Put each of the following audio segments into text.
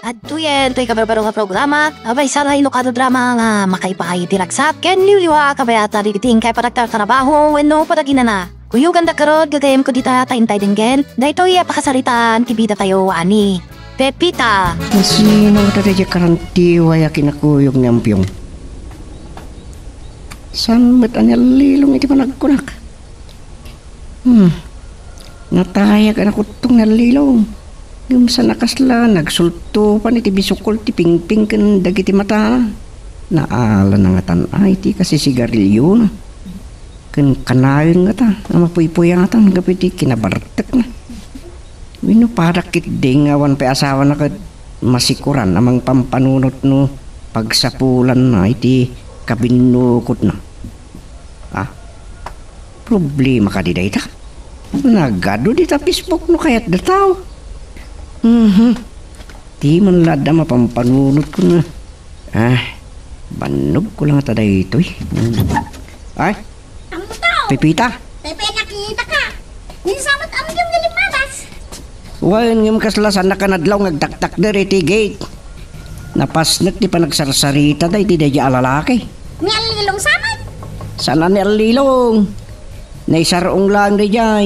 At tuyen, to'y kabarbaro nga programa, abay sana ilokado drama nga makaipahay diragsak, ken liwliwa kabayata rigiting kay paraktar trabaho, wenno patagina na. Kuyo ganda karod, gagayem ko dita taintay dinggen, dahito'y pakasaritaan, kibida tayo ani. Pepita. Masino ka tayo karantiwa ya kinakuyog niyang piyong. San ba't anya lilong iti panagkunak? Natayag anak utong nalilong. Yung sa nakasla, nagsulto pa ni ti bisukol ti pingping kan dagiti mata. Naala na nga tanay ti kasi sigarilyo na. Kan kanayon nga ta, nga mapuypuyatan, gapiti kinabartek na. Wino parakit ding awan pa asawa na ka masikuran amang pampanunot no pagsapulan na iti kabinukot na. Problema ka di dahi ta. Nagado di ta Facebook no kaya't dataw. Di man lada mapampanunot ko na. Banog ko lang ata dito eh. Ay, Pepita. Pepe, nakita ka. Nisamat ang yung galimabas. Wain yung kaslasan na kanadlaw ngagtaktak dari iti gate. Napasnak di pa nagsarsarita da iti dadya alalaki. Ni alilong samat. Sana ni alilong. Naisarong lang dadya.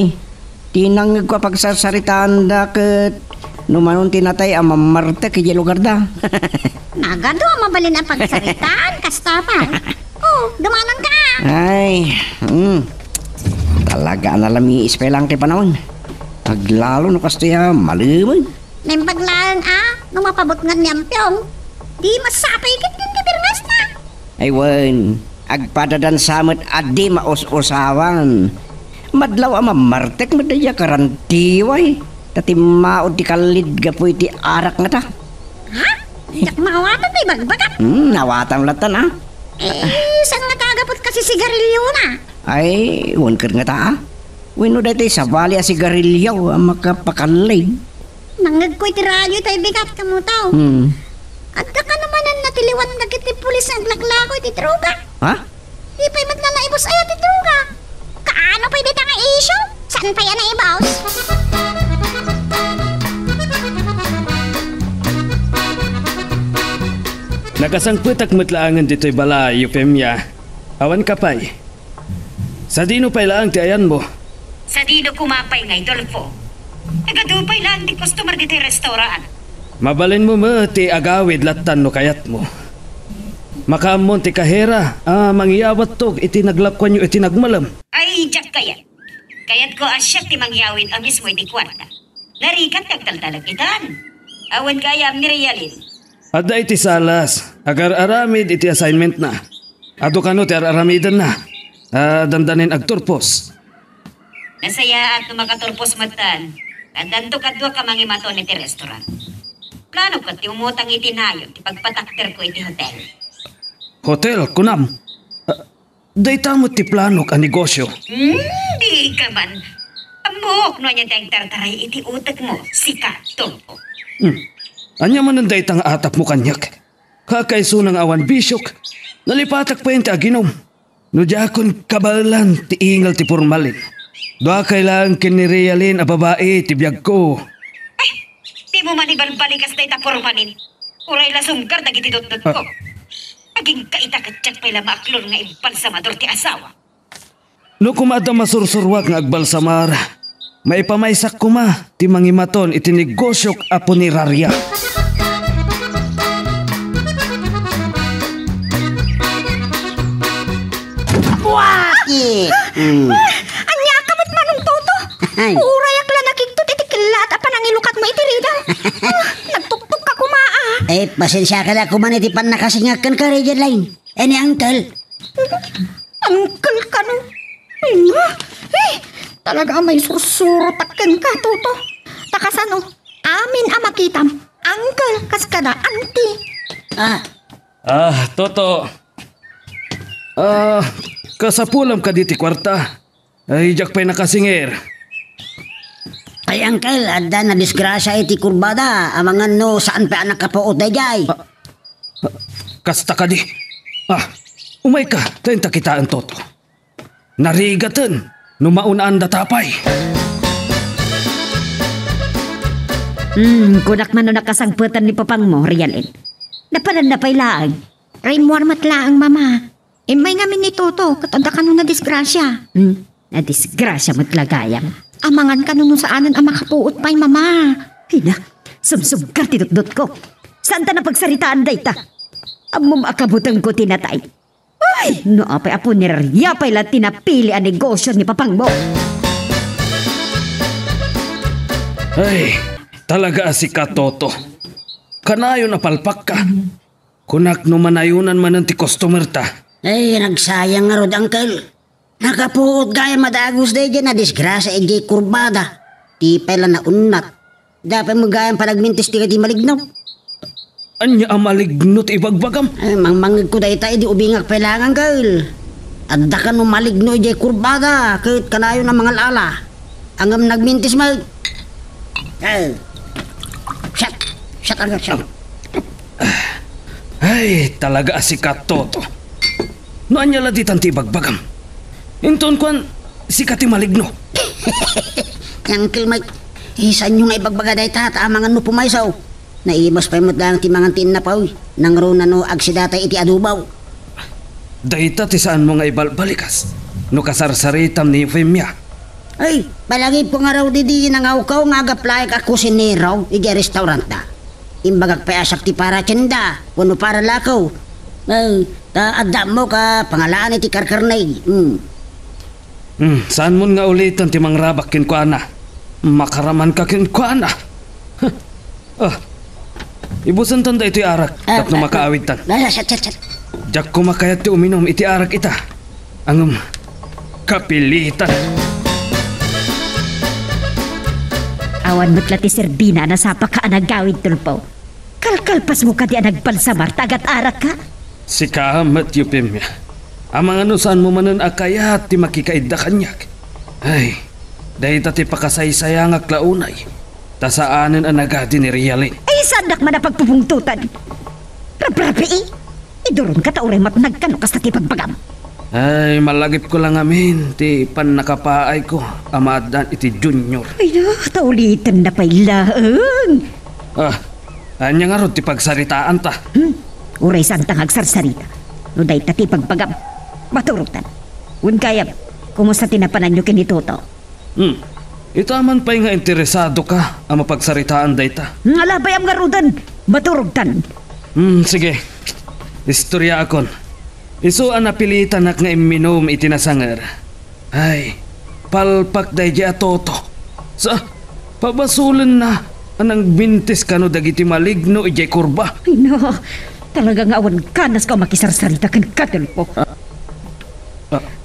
Tinangag ko pagsarsaritaan da ket numanon tinatay ang mamarte kaya lugar da. Nagado ang mabalin ang pagsaritaan, kasta pa. Dumanang ka. Ay, talaga nalami ispelang ti panahon. Paglalo no kastaya malimag. Nembaglaan nung mapabot nga niyang piyong. Di masapay kit yung kibirmas na. Ay wan, agpadadan samot adi maus-usawan. Madlaw ang mamartek madaya karantiway. Tati maod ti kalid gapo iti arak nga ta. Ha? Jak mawatan tayo bagbagat? Nawatan latan Saan nga tagapot kasi sigarilyo na? Ay, wankar nga ta Wino dati sa bali a sigarilyo ang makapakalid. Nangag ko iti radyo tayo bigat ka mo tao. At ka naman ang natiliwan nagit ni pulis ang glaglako iti droga. Ha? Di pa'y matnanaibos ay iti droga. Kaano pa'y dita nga issue? Saan pa yan na ibaws? Nakasangput ak matlaangan dito'y balay, Eufemia. Awan ka pa'y. Sa dino pa'y laang ti ayan mo? Sa dino kumapay nga, Idolfo. Nagadupay lang di customer dito'y restaurant. Mabalin mo ti agawid latan no kayat mo. Makaamon ti kahera, mangyawat to, iti naglakwan nyo iti nagmalam. Ay, jak kayat. Kayat ko asyak ti mangyawin ang mismo iti kwarta. Narikat kagtaltalag itan. Awan kaya ni Realin. Ada iti salas, agar aramid iti assignment na. Ado kano ti aramidan na. Dandanin agturpos. Nasaya at makaturpos matan. At danto kadwa ka mangimaton iti restaurant. Plano ka ti umutang iti nayon, ti pagpatakter ko iti hotel. Hotel, kunam. Dayta mo ti plano ka negosyo. Di ka man. Amok no niya tayong tartaray iti utak mo, sikat, Anya man ang daytang atap mo kanyak. Kakaiso ng awan bisyok. Nalipatak pa yun ti aginom. No diakon kabalan ti ingal ti formalin. Doa kailangan kinirialin a babae ti biyag ko. Di mo manibal-balikas na itapormanin. Uray la sumgar dagiti dot-dot ko. Aging kaitakatsyak pa'y lamaklon nga imbalsamador ti asawa. No kumada masursurwag nga agbalsamar. Maipamaysak kuma ti mangimaton iti negosyok a punerarya. Wakit! Anya kamot manong toto. Urayak la nakiktot iti kilat apan ang ilukat mo iti rida. Nagtuktok ka kumaa. Pasensya ka na kuman iti pan nakasingakan ka rin line. Ni uncle. Uncle ka no? Talaga may sursurutakin ka, Toto. Takasano, amin makitam. Uncle, kaskada, auntie. Toto. Kasapulam ka diti kwarta. Ay, jak pa'y nakasingir. Ay, uncle, ada na disgrasya iti kurbada. Amangan no, saan pa anak ka po o dayay? Kasta ka di. Umay ka, tayo takitaan, Toto. Narigatan, numaunaan datapay. Kunak man no nakasangputan ni papang mo, Rialin. Napanan na pailaan. Rainwar matlaang, mama. May ngamin ni Toto, katanda ka nung na-disgrasya. Na-disgrasya mo't lagayam. Amangan ka nung saanan ang makapuot pa'y, mama. Hina, sumsumkar tinutdot ko. Saan ta na pagsaritaan dayta? Amom akabutang ko tinatay. Ay, no apay apo ni Ria pa'y lang tinapili ang negosyo ni papang mo. Ay, talaga si Katoto. Kanayo na palpak ka. Kunak no manayunan man ang ti customer ta. Ay, nagsayang nga rod, Uncle. Nakapuot gaya madagos day dyan na disgrasya ejay kurbada. Di pala na unat. Dapat mo gayang panagmintis di ka di malignaw. Anya ang malignot ibagbagam. Ay, mangmangig ko day tayo di ubingak pailangan, Uncle. Adda ka no maligno ejay kurbada. Kahit kanayo ng mga lala. Angam nagmintis mo. Ay, shut. Shut, Uncle, shut. Ay, talaga si Katoto. Noan niya laditan ti bagbagam. Inton kwan, si Kati maligno. Uncle Mike, isan nyo nga ibagbaga day tata, amangan no pumaysaw. Naimos pa mo't lang ti mangan tin na paw. Nang runa no agsidatay iti adubaw. Dayta ti saan mo nga ibalbalikas. No kasarsaritam ni Femya. Ay, palagi po nga raw di nangawkaw nga agaplay ka kusiniraw iti restaurant da. Imbagag pa asak ti para tsinda, puno para lakaw. Ay, adam mo ka pangalaan iti karkarnay. Saan mo nga ulitan ti mangrabak kin ko ana? Makaraman ka kin ko ana. Ibusan tanda iti arak, tapno makaawid tan. Sat. Jak ko makayat ti uminom iti arak ita. Ang kapilitan. Awan mo't lati Serbina na sapa ka anagawid tulpo. Kalkalpas mo ka di anagbalsamar, tagat arak ka. Si Kahamat Yupimya. Amang ano saan mo manan akayat ti makikaida kanyak. Ay, dahil ti pakasaysayang aklaunay. Tasaanan ang nagadi ni Rialin. Ay, sadak man na pagpupungtutan. Rabrabi eh. Idurun ka tauray matnag ka no kasta ti pagpagam. Ay, malagip ko lang amin. Ti pan nakapaay ko. Amadan iti junior. Ay na, taulitan na pailaan. Anya nga ron ti pagsaritaan ta. Uray santang agsarsarita. No day tati pagpagam. Maturutan. Un kaya, kumusta tinapanan nyo kinituto? Ito aman pa'y nga interesado ka ang mapagsaritaan dayta. Alabay ang garudan. Maturugtan. Sige. Istorya akon. Isu ang napilitan ak nga iminom itinasanger. Ay, palpak day di atoto. Sa, pabasulan na anang bintis ka no dagiti maligno ijay kurba. Ay no, talagang awan kanas ka makisarsarita kan kadulpo.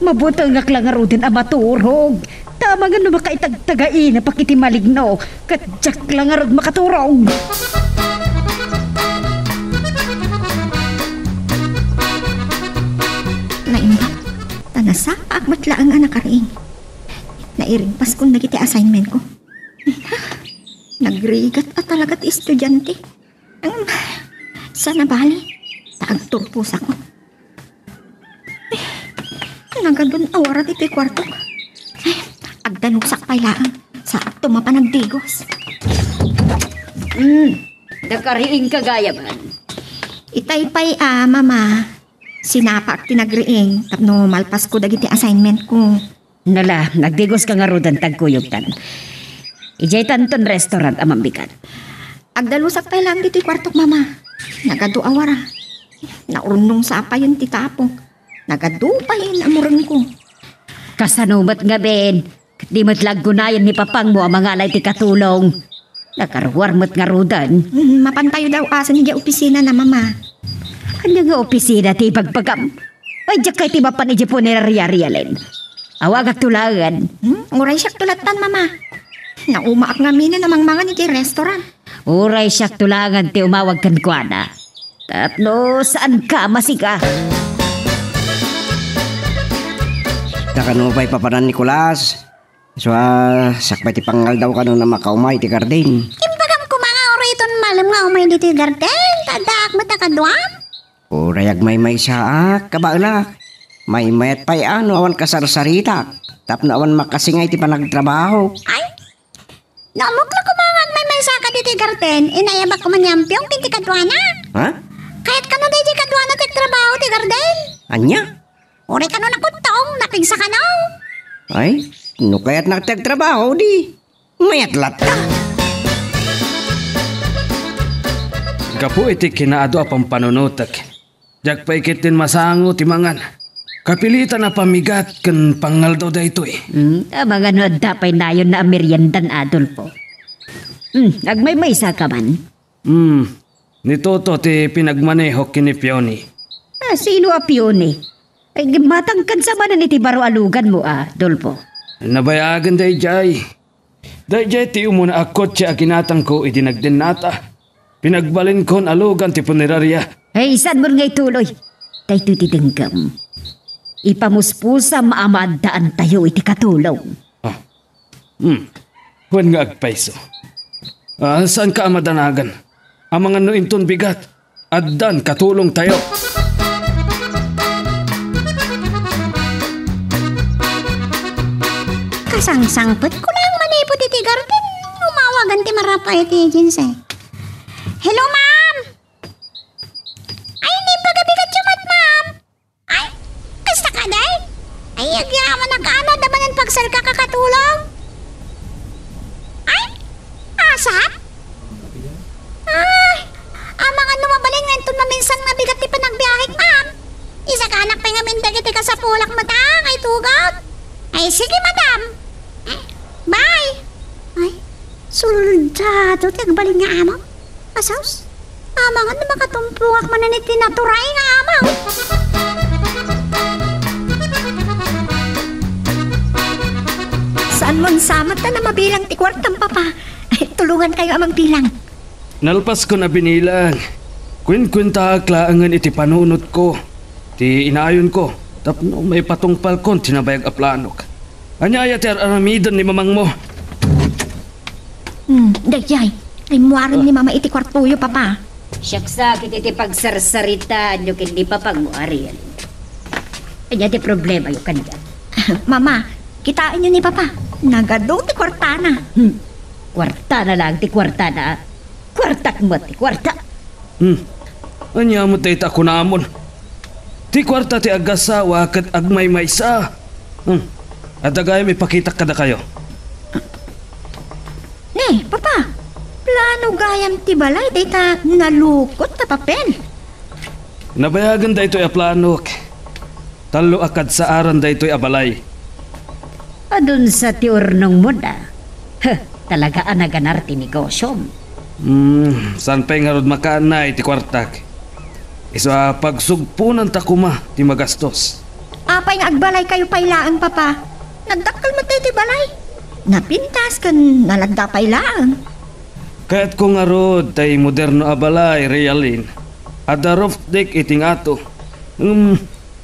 Mabutang ngaklangarutin ang maturog. Tama nga no makaitagtagain na pakiti maligno. Katsak langarod makaturong. Naimba, tanasa, akmat laang anak kariing. Nairing pas kung nagiti assignment ko. Nagrigat at talagat estudyante. Sana bali, taagturpos ako. Nagadun awarat ito'y kwarto. Agdanugsak pa'y laang sa tumapanagdigos. Nakariing kagayaman. Itay pa'y mama. Sinapak tinagriing tapno malpas ko dagiti assignment ko. Nala, nagdigos ka nga rudan tagkuyog tan. Ijay tanton restaurant amambikan. Agdalusak pa'y lang dito'y kwartok mama. Nagadu awara. Naurnong sa apa yun titapok. Nagadupayin amurang ko. Kasanumat nga ben. Di mo't laggunayan ni papang mo ang mga alay ti katulong. Nakaruwar mo't nga rudan. Mapantayo daw asa niya opisina na mama. Ano nga opisina ti pagpagam? Ay, diyak kay ti mapan iji po ni Rialin. Awag at tulangan. Uray siyak tulatan mama. Naumaak nga minin namang mga ni restaurant. Uray siyak tulangan ti umawag kan kuana. Tapno, saan ka masika? Takano pa'y papanan Nicolas. So, sakpay ti pangal daw kano na makaumay ti garden. Imbagam ko mga oriton malam nga umay dito yung garden. Tadaak matakadwam. Urayag may saak, kabala. May mayat pa'y awan kasarsarita. Tapno awan makasingay ti panagtrabaho. Ay, namukla ko mga may may saka diti garden, inayabak ko manyampiong kinti kadwana. Ha? Kahit kano di kadwana tek trabaho ti garden. Anya? Uri kano nakutong, napigsa ka no. Ay, no kaya't nagtagtrabaho di. Mayatlat ka. Kapu iti kinaado apang panunutak. Jak pa ikitin masango timangan. Kapilitan na pamigat kan pangal daw da ito eh. Mga ano dapay na yun na meriendan, Adolfo. Nagmay-maysa ka man. Nitoto ti pinagmaneho kini Pioni. Sino a Pione? Ay, matangkad sa manan iti baro alugan mo, Adolfo. Nabayagan day jay. Day jay ti umuna akot siya aginatang ko iti nagdinata. Pinagbalin kon alugan ti punerarya. Ay, saan mo ngay tuloy? Tay tutitinggam. Ipamuspusa maamadaan tayo iti katulong. Huwag nga agpaiso. Saan ka amadanagan? Ang mga nuinton bigat. Addan katulong tayo. Kasangsangpot ko lang manipot iti garden. Umawagan ti marapay iti agency. Hello, ma'am! Ay, hindi pagabigat siya ma'am! Ay, kasta ka, day? Ay, agyaman na kaano, daman ang pagsal ka kakatulong? Ay, asa? Ay, ang mga numabaling nga ito maminsan mabigat ti panagbiyahe, ma'am. Isa ka anak pa nga mindag iti ka sa pulak matang, ay tugot. Ay, sige, madam. Bye! Ay, soldado, tagbaling nga amo. Asaws, amangan na makatumpungak man na tinaturay nga amaw. Saan mo samat na mabilang ti kwartang papa? Ay, tulungan kayo amang bilang. Nalpas ko na binilang. Kwin-kwinta klaangan iti panunot ko. Ti inayon ko. Tapno may patungpal kon tinabayag aplanok. Anyaya ti aramidan ni mamang mo. Dayay. Ay, muwarin ni mama iti kwartuyo, papa. Siyaksakit iti pagsarsaritaan yung hindi pa pagmuarian. Ay, di problema yung kanyan. Mama, kitain niyo ni papa. Nagado ti kwartana. Kwarta na lang, ti kwarta na. Kwartak mo, ti kwarta. Anya mo tayo tako namon. Ti kwarta ti agasawa kat agmay-maysa. At agayam ipakita kada kayo. Papa. Plano gayam ti balay, data nalukot na papel. Nabayagan da ito'y aplanok. Talo akad sa aran da ito'y abalay. Adun sa tiurnong mo na. Talaga anaganar ti negosyo. San pa nga rod makaanay ti kwartak. Isa pagsugpunan takuma ti magastos. Apay nga agbalay kayo pailaan, papa. Nagdakal mo tayo ti balay. Napintas kan nalagda pailaan. Kaya't ko nga rod tay moderno abalay realin. Ada roof deck iting ato.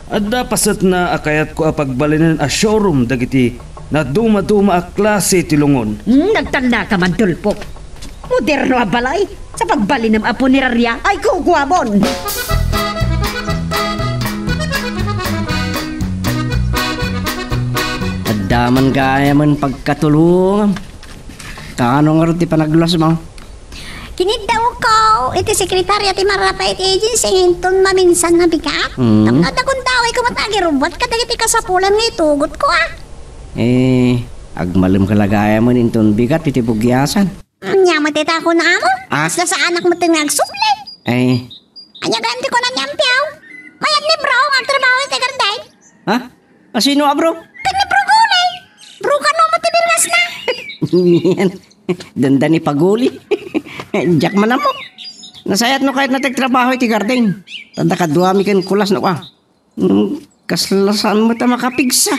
Ada pasat na akayat ko apagbalinan a showroom dagiti na duma-duma a klase tilungon. Nagtanda ka man, Tulpo. Moderno a balay sa pagbali ng aponerarya ay kukuwabon. Adaman kaya man pagkatulungan. Kano nga rin ti panaglas mo? Kinidaw ko, iti sekretarya ti marapay iti agency hinton maminsan na bigat. Tapos kung daway ko matagi robot kadagiti kasapulan nga itugot ko Agmalam kalagaya man inton bigat iti bugyasan. Anya matita ko na amo? Basta sa anak mo tinag suple. Anya ganti ko na nyampiaw. Mayag ni bro, magtrabaho iti garday. Ha? Asino bro? Kanibro gulay. Bro ka no matibirgas na. Yan. Danda ni paguli. Jack man mo. Nasayat no kahit natagtrabaho iti garden. Tanda ka duwami kan kulas no ka. Kaslasan mo ta makapigsa.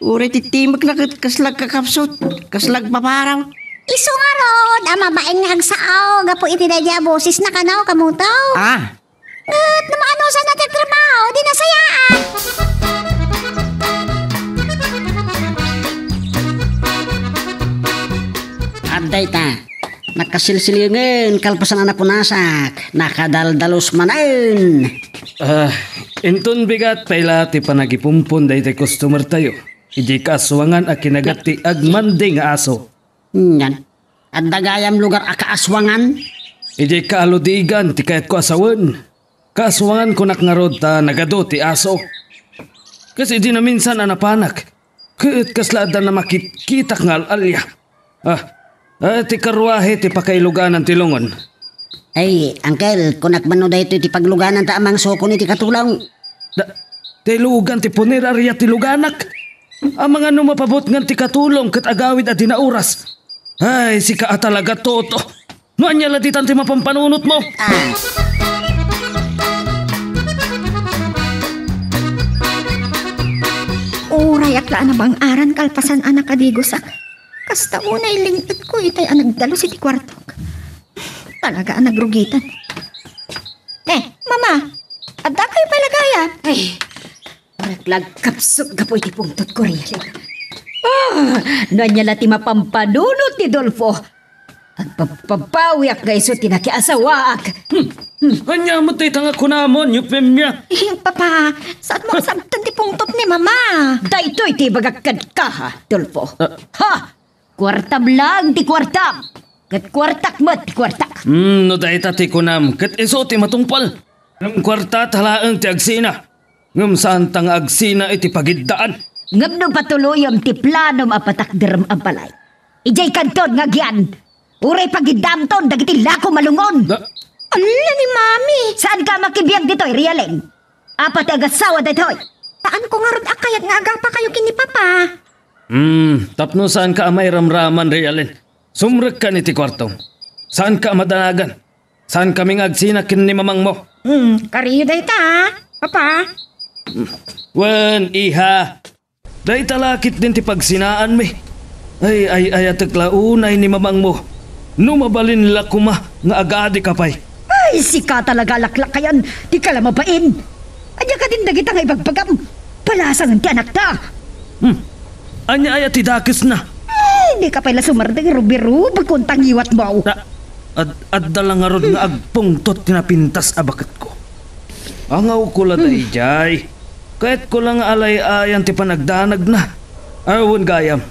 Uri titimag na kaslag kakapsot. Kaslag paparaw. Iso nga rod, mabaeng nga hagsao. Gapo iti dadya boses na kanaw kamutaw. At namaano sa natagtrabaho, di nasayaan. Aday ta. Nakasilsilingin, kalpasan anak punasak. Nakadaldalos manan. Inton bigat paila ti panagipumpon dahi ti customer tayo. Iji kaaswangan a kinagat ti agmanding nga aso. Yan. At dagayam lugar akaaswangan. Ijay kaaludigan ti kayat ko asawan. Kaaswangan ko nakngarod ta nagado ti aso. Kasi di na minsan anapanak. Kaat kaslada na makikita nga alalya. Ti karwahe ti pakailugan ng tilungon. Ay, Uncle, kunak mano da ito ti pagluganan ta amang soko ni ti katulaw. Ti lugan ti punerarya ti luganak. Ang mga numapabot nga ti katulong kat agawid at dinauras. Ay, si ka talaga toto. Noanya latitan ti mapampanunot mo. Uray akla na bang aran kalpasan anak adigosak. Kasta unay lingit ko itay anagdalo si ti kwartok. Talaga anagrugitan. Mama, adda kayo palagaya. Ay, raglag kapsok gapoy ti pungtot ko rin. Nanya lati mapampanunot ni Dolfo. At papapawiak ga iso tinakiasawaak. Kanya mo tayo tanga kunamon, yupem niya. Papa, saan mo kasabtan ti pungtot ni mama? Daytoy ti bagakad ka ha, Dolfo. Ha! Kwartam lang ti kwartam. Kat kwartak mo ti kwartak. No dahi tati kunam, kat iso ti matungpal. Ng kwarta talaang ti agsina. Ngam saan tang agsina iti pagiddaan. Ngam no patuluyom ti planom apatakderm ang palay. Ijay kanton nga gyan. Uray pagidamton dagiti lako malungon. Ala ni mami. Saan ka makibiyag dito'y, Rialeng? Apat agasawa dito'y. Taan ko nga rod akayat nga agang pa kayo kini papa. Tapno saan ka amay ramraman, Rialin? Sumrek ka ni ti kwartong. Saan ka madanagan? Saan kaming agsina kin ni mamang mo? Kariyo day ta, papa. Wen, iha. Dahi talakit din ti pagsinaan mi. Ay, atakla-unay ni mamang mo. Numabalin la kuma nga agadi kapay. Ay, sika talaga laklakayan. Di ka lamabain. Anya ka din dagita nga ibagbagam. Palasangan ti anak ta. Anya ay atidakis na. Ay, di ka pala sumardang rubiru bagkuntang iwat mo. At dalang nga rod nga agpungtot tinapintas abakat ko. Angaw ko la jay. Kahit ko lang alay-ayan ti panagdanag na. Awan gayam.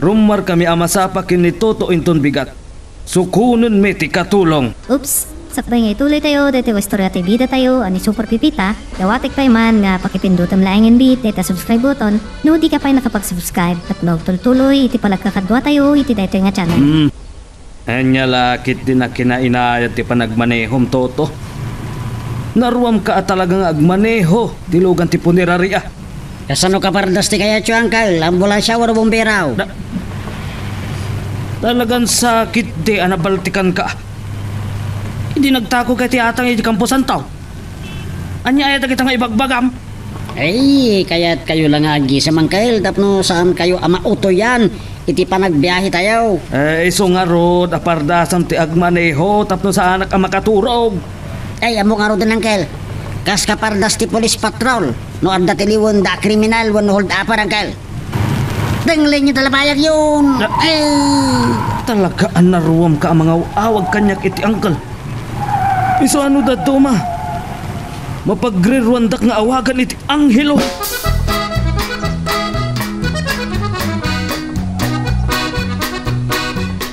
Rumar kami amasapakin ni Toto inton bigat. Sukunon mi ti katulong. Oops, sakbay nga ituloy tayo, dito istorya tayo bida tayo, ani super pipita, dawatik pa man nga pakipindutam laing bit, dito subscribe button, no di ka pa nakapag-subscribe, at tuloy iti palagkakadwa tayo, iti dito nga channel. Anya lakit din na kinainayat ti panagmanehom Toto. Naruam ka at talagang agmaneho, tilugan ti punerarya. Kasano ka pardas ti kaya tiyo, Uncle? Ambulansya o bumberaw? Talagang sakit di anabaltikan ka. Hindi nagtako kay tiyatang iti kampusan tao. Anya ayat kita nga ibagbagam. Ay, kaya't kayo lang agi sa Mangkail. Tapno saan kayo amauto yan? Iti pa nagbiyahe tayo. Iso nga rod, apardasan ti agmaneho, tapno sa anak ang makaturog. Ay, amo nga rin, Uncle. Kas kapardas ti police patrol. No adda tiliwon da kriminal wan hold upper, Uncle. Dengling niyo talabayag yun. Ay. Talaga ang naruwam ka ang mga awag kanyak iti Uncle. Iso ano dato ma? Mapagre-rwandak nga awagan iti Anghelo.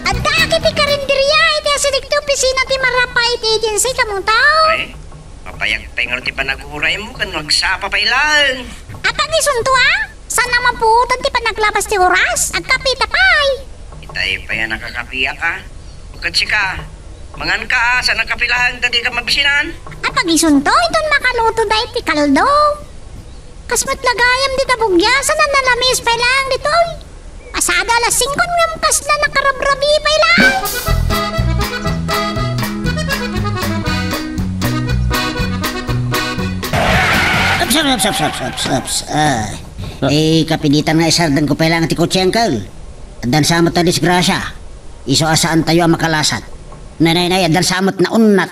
Adda kiti karinderya iti asidik ti opisina ti marapa iti agency kamong tao. Ay, papayak tayo ti panaguray mo kan magsapa pa ilan. Apag isunto saan naman putan ti panaglabas ti oras? Agkapita pay. Itay pa yan nakakapiya ka. Bukad si ka. Mangan ka sa nakapilahan dati ka mabisinan. Apag isunto iton makaluto da iti kaldo. Kasmat lagayam di tabugyasan na nalamis pa lang dito. Pasada alas 5 ng kasla nakarabrabi pa lang. Ups. Kapilitan nga isardan ko pa lang ti kotse, Uncle. Adan samot na disgrasya. Iso asaan tayo ang makalasat. Nanay, adan samot na unnat.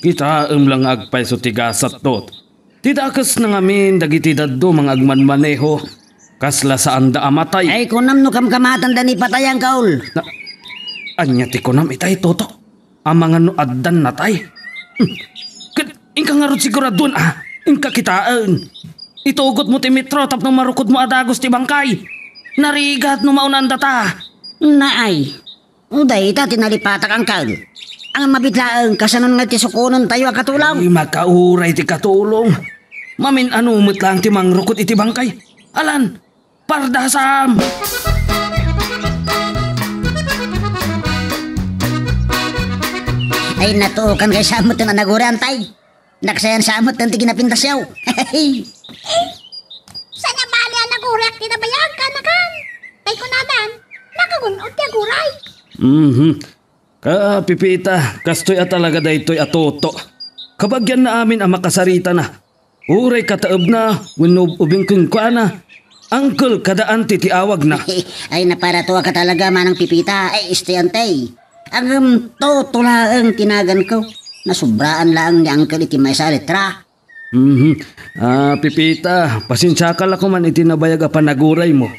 Kita lang agpay so tigasat tot. Tidakas na ngamin dagiti daddo mga agmanmaneho. Kasla saan da amatay. Ay, kunam no kamkamatan da ni patayang kaul. Anya ti kunam itay Toto. Ang mga no addan natay. Inka nga ron siguradun Inka kitaan. Itugot mo ti metro tapno marukod mo adagos ti bangkay. Narigat no maunanda ta. Naay, Dayta tinalipatak ang kag. Ang mabitlaang kasanon nga ti sukunon tayo katulaw. Ay, makauray ti katulong. Mamin anumot lang ti mangrukot iti bangkay. Alan, pardasam! Ay natukan kay samot na naguran tay. Naksayan samot ng tiginapintasyaw. Sana bali ang nagurek ti nabayag ka na kan. Tay kunadan, nakagunot ti aguray. Pipita, kastoy at talaga daytoy atoto. Kabagyan na amin ang makasarita na. Uray kataob na, winubing kung na. Uncle, kadaan ti awag na. Ay naparatuwa ka talaga manang pipita. Ay istayantay. Ang totulaang tinagan ko. Nasubraan lang ni Uncle iti may sa letra. Pipita, pasensya ka lang man iti nabayag a panaguray mo.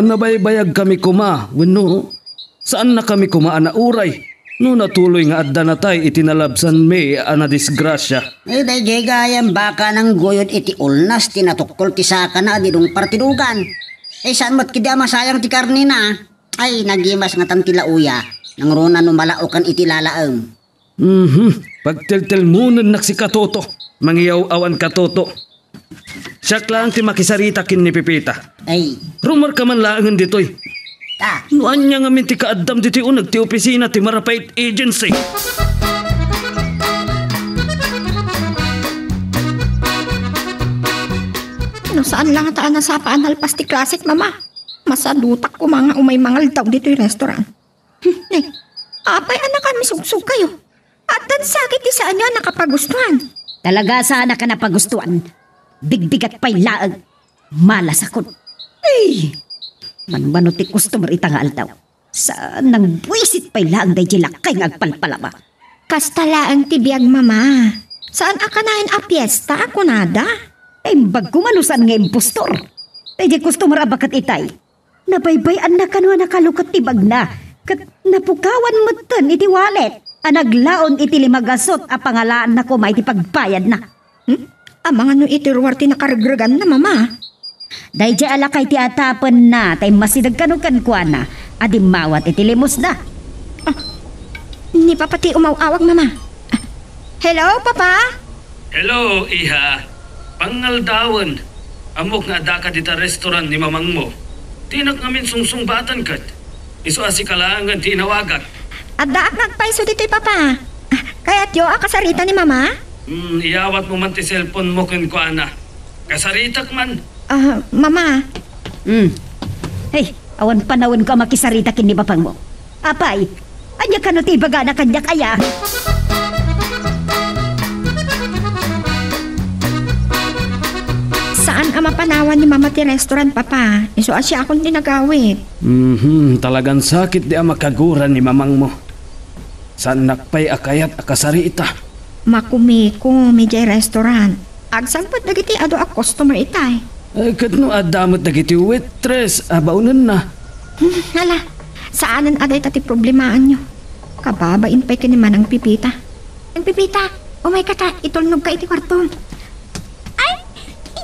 Nabaybayag kami kuma, wano. Saan na kami kumaan na uray? No natuloy nga adda na tay itinalabsan me ana disgrasya. Day gayam baka ng goyod iti ulnas tinatukol ti saka na adinong partidugan. Saan mo't kida masayang ti karni na? Ay nagimas nga tantila uya. Nang rona numalaokan iti lalaang. Pagtiltil munan nak si Katoto. Mangiyaw-awan Katoto. Siyak lang ti makisarita kin ni Pipita. Ay. Rumor ka man laangan ditoy. Nuan niya nga min ti kaadam diti unag ti opisina ti Marapait Agency. Saan lang taan na sapaan halpas ti klasit, mama? Masadutak ko mga umay mangal daw dito yung restaurant. Apay anak kami sugsug kayo. At dan sakit di saan nyo nakapagustuhan. Talaga sana ka napagustuhan. Bigbigat pa'y laag. Malas ako. Ay! Manmano ti customer itangal daw. Saan nang buwisit pa'y laang day jilakay ng agpalpalaba. Kastalaan ti biyag, mama. Saan akanain a piyesta ako nada? Ay bagkumanusan nga impostor. Ay di customer abakat itay. Nabaybayan na kanwa nakalukat ti bag na. Kat napukawan mo tan iti wallet. Anaglaon iti limagasot a pangalaan na ko may iti pagbayad na. Amang ano iti ruwar ti nakaragregan na, mama. Day di alakay ti atapan na tay masidag kanukan kwa na. Adim mawat iti limos na. Ni papa ti umawawag, mama. Hello, papa? Hello, iha. Pangaldawan. Amok nga ada ka dita restaurant ni mamang mo. Tinak ngamin sungsungbatan kat. Iso asikalangan ti inawagak. Addaak nagpaiso dito'y papa. Kaya't yo kasarita ni mama? Iyawat mo man ti cellphone mo kun ko ana. Kasaritak man. Mama. Hey, awan panawon ka makisarita kin ni papang mo. Apay, anya ka no ti baga na kanya kaya. Saan ang mapanawan ni mama ti restaurant, papa? Iso asya akong dinagawit. Talagang sakit di ang makaguran ni mamang mo. Saan nakpay akayat akasarita? Makumiko, medya restaurant. Agsangpot dagiti ado a customer itay. Kat no adamot dagiti waitress, abaunan na. Hala, saanan aday tati problemahan nyo? Kababain pa'y kaniman ang pipita. Ang pipita, umay kata, itulnog ka iti kwarto.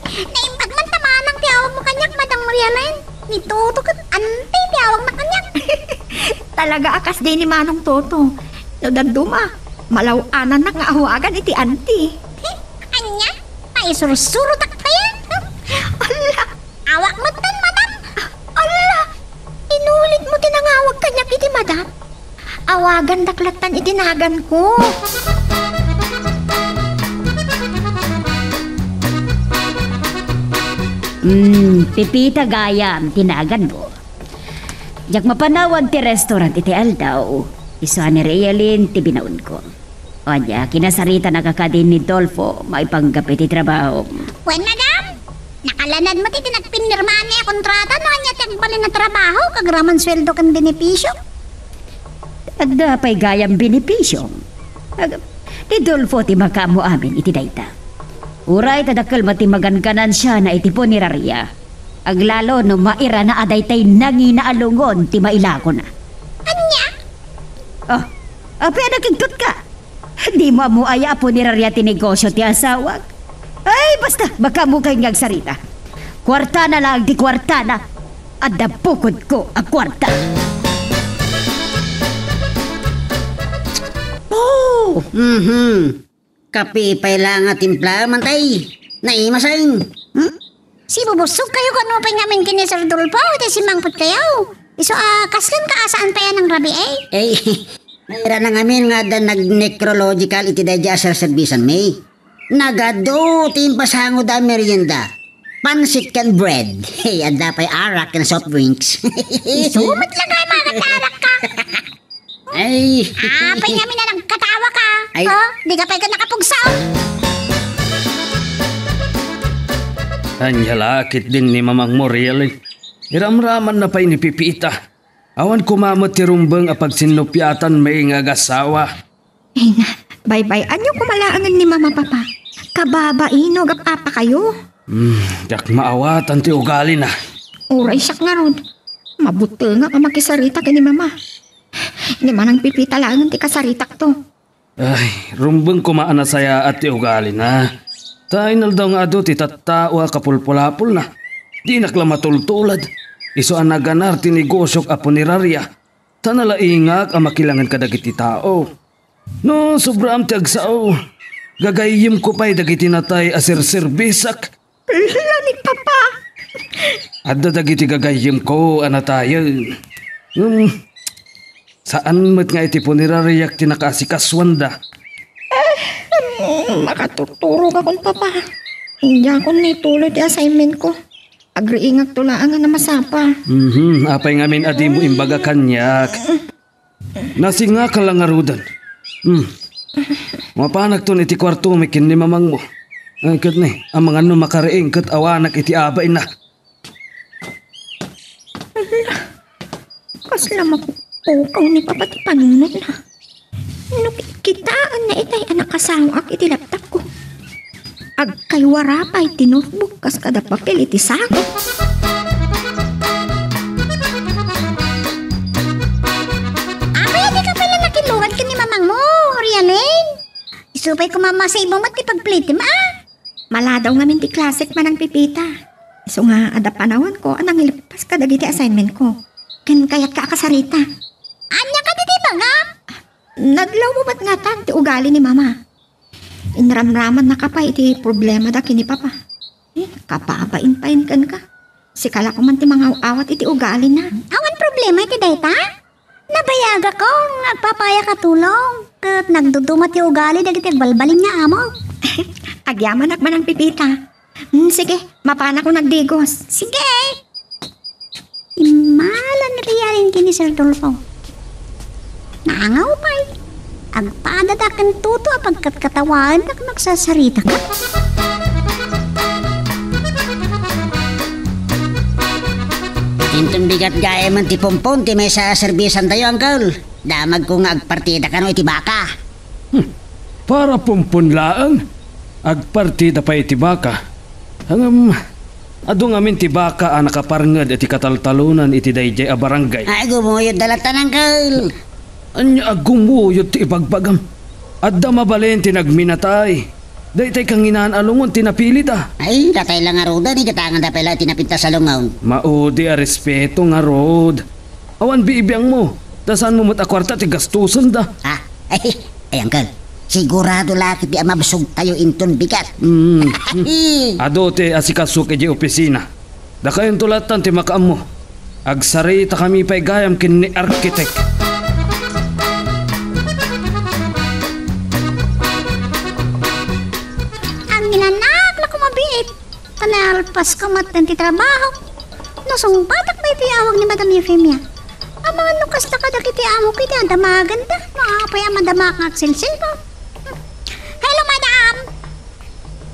Naimbag man tamaan ang tiyawag mo kanyak, Madang Marialain. Ni Toto kat ante tiyawag na kanyak. Talaga akas day ni Manong Toto. No daduma, malawanan na nga ahuagan iti anti. Anya, maisursurutak pa yan. Ala, Awak mo tan, madam. ala, inulit mo tinangawag kanyak iti madam. Awagan daklatan itinagan ko. Pipita gayam, tinagan mo. Jak mapanawan ti restaurant iti aldaw. Iso ni Realin ti binaon ko. O niya, kinasarita nakakadin ni Dolfo, maipanggap iti trabaho. Wen, madam. Nakalanad mo ti tinagpinirmaan niya kontrata no kanya tiyagbalin na trabaho kagraman sweldo kan benepisyo. At dapay gayam benepisyo. Ni Dolfo ti makamo amin iti dayta. Uray tadakal matimagan-kanan siya na itipon ni Raria. Aglalo no maira na aday tay nangi na alungon ti mailako na. Anya? Oh, apay nakigtot ka. Di mo amuaya po ni Raria ti negosyo ti asawag. Ay basta baka mo kay ngagsarita. Kwarta na lang ti kwarta na. Adda bukod ko ang kwarta. Oh! Kape pa lang nga timpla man tay. Naimasang. Si bubusog kayo kung ano pa namin kini Sir Dulpo, iti si Mangput kayo. Iso kaslan ka asaan pa yan ng rabi Eh, mayroon na ngamin nga da nag-necrological iti dadya sa serbisan may. Nagado, timpasango da merienda. Pansit kan bread. Hey, ada pa'y arak and soft drinks. Sumat lang ay makatarak ka. Ay. Pa'y namin na lang katawa ka. Ay. Di ka pa'y ka nakapugsaw. Anyalakit din ni Mamang Moriel eh. Iramraman na pa'y nipipita. Awan kumamot ti rumbang apag sinupyatan may ngagasawa. Eh na, bye-bye. Anyo kumalaanan ni Mama Papa? Kababaino, gapapa kayo. Dak maawatan ti ugali na. Uray siyak nga ron. Mabuti nga ka makisarita ka ni Mama. Hindi man ang pipita lang ti kasaritak to. Ay, rumbang kumaan na saya at ti ugali na. Tayo naldaw nga do ti tattawa kapulpulapul na. Di naklamatultulad. Iso ang naganar ti negosyok apo ni Raria. Tanalaingak ang makilangan kadagiti tao. No, sobrang ti agsao. Gagayim ko pa'y dagiti natay asir-sirbisak. Pila ni Papa. Adda dagiti gagayim ko anatayo. Saan mat nga iti po ni Raria tinakasikaswanda? Makatuturo ka kung Papa. Hindi ako nituloy di assignment ko. Agriingak tulaan nga na masapa. Apay ngamin adi mo imbaga kanyak. Nasinga ka lang arudan. Mapanak to iti kwarto mikin ni Mamang mo. Ay kat ni, ang mga no makariing kat awanak iti abay na. Kasla mapupukaw ni Papa ti panunod na. Kitaan na itay anak kasawa ak iti laptop ko. Ag kay warapay ti notebook kas kada papel iti sakot. Di ka pala nakiluhan ka ni Mamang mo, Rialin. Isupay ko mama sa ibang mat ipagpliti ma. Maladaw nga min ti klasik man ang pipita. So nga ada panawan ko anang ilipas ka dagiti assignment ko. Ken kayat ka akasarita. Anya ka di ba nga? Nadlaw mo ba't nga tan ti ugali ni Mama? Inramraman na kapay iti problema da kini Papa. Kapapain-pain kan ka. Sikala ko man ti mga awat iti ugali na. Awan problema iti dayta? Nabayaga ko, nagpapaya ka tulong. Kat nagdudumat ti ugali dagiti balbalin nga amo. Agyaman ak man ang pipita. Sige, mapana ko nagdigos. Sige. Imalan Rialin kini Sir Dolfo. Naangaw pa'y. Agpadadakan tuto apagkat katawan na magsasarita ka. Tintong bigat gaya man ti pompon ti may sa serbisan tayo, Uncle. Damag ko nga agpartida ka no iti baka. Para pumpun laang. Agpartida pa iti baka. Hangam, ado ngamin ti baka ang nakaparngad iti kataltalunan iti dayjay a barangay. Ay, gumuyod dalatan, Uncle. Anya agumuyod ti ibagbagam. Adda mabalen ti nagminatay. Daytay kang inaan-alungon tinapili da. Ay, katay lang nga roda ni katangan da pala tinapinta sa lungaw. Maudi a respeto nga rod. Awan biibiyang mo. Tasan mo matakwarta ti gastusan da. Ay, Uncle. Sigurado laki ti amabsog tayo inton bigat. Ado ti asikasuk iti opisina. Da kayon tulatan ti makaam mo. Agsarita kami pa'y gayam kin ni arkitek. Tanalpas ka matan ti trabaho. Nosong batak ba iti awag ni Madam Euphemia? Ang mga nukas na kadak iti amo kiti ang damaganda. Nakapay ang madamak ng aksilsil mo. Hello, Madam!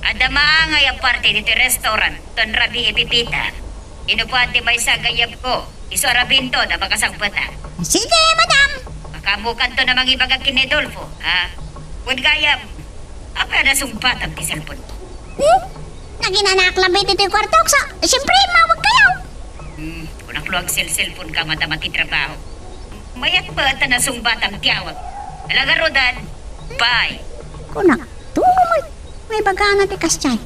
Adama nga yung parte dito restaurant. Ton rabi ipipita. Inupuan ti may sagayab ko. Iso rabinto na makasagpata. Sige, Madam! Makamukan to na mga ibagag kinedolfo. Huwag gayam. Apa na sumbatang ti cellphone? Naginanaklabay dito yung kwarto. Siyempre, mawag kayo. Kunak luwag cellphone ka matamati trabaho. Mayat ba ata na sumbatang tiyawag? Alaga rodan. Bye. Kunak, tumay. May baga na ti kasyay.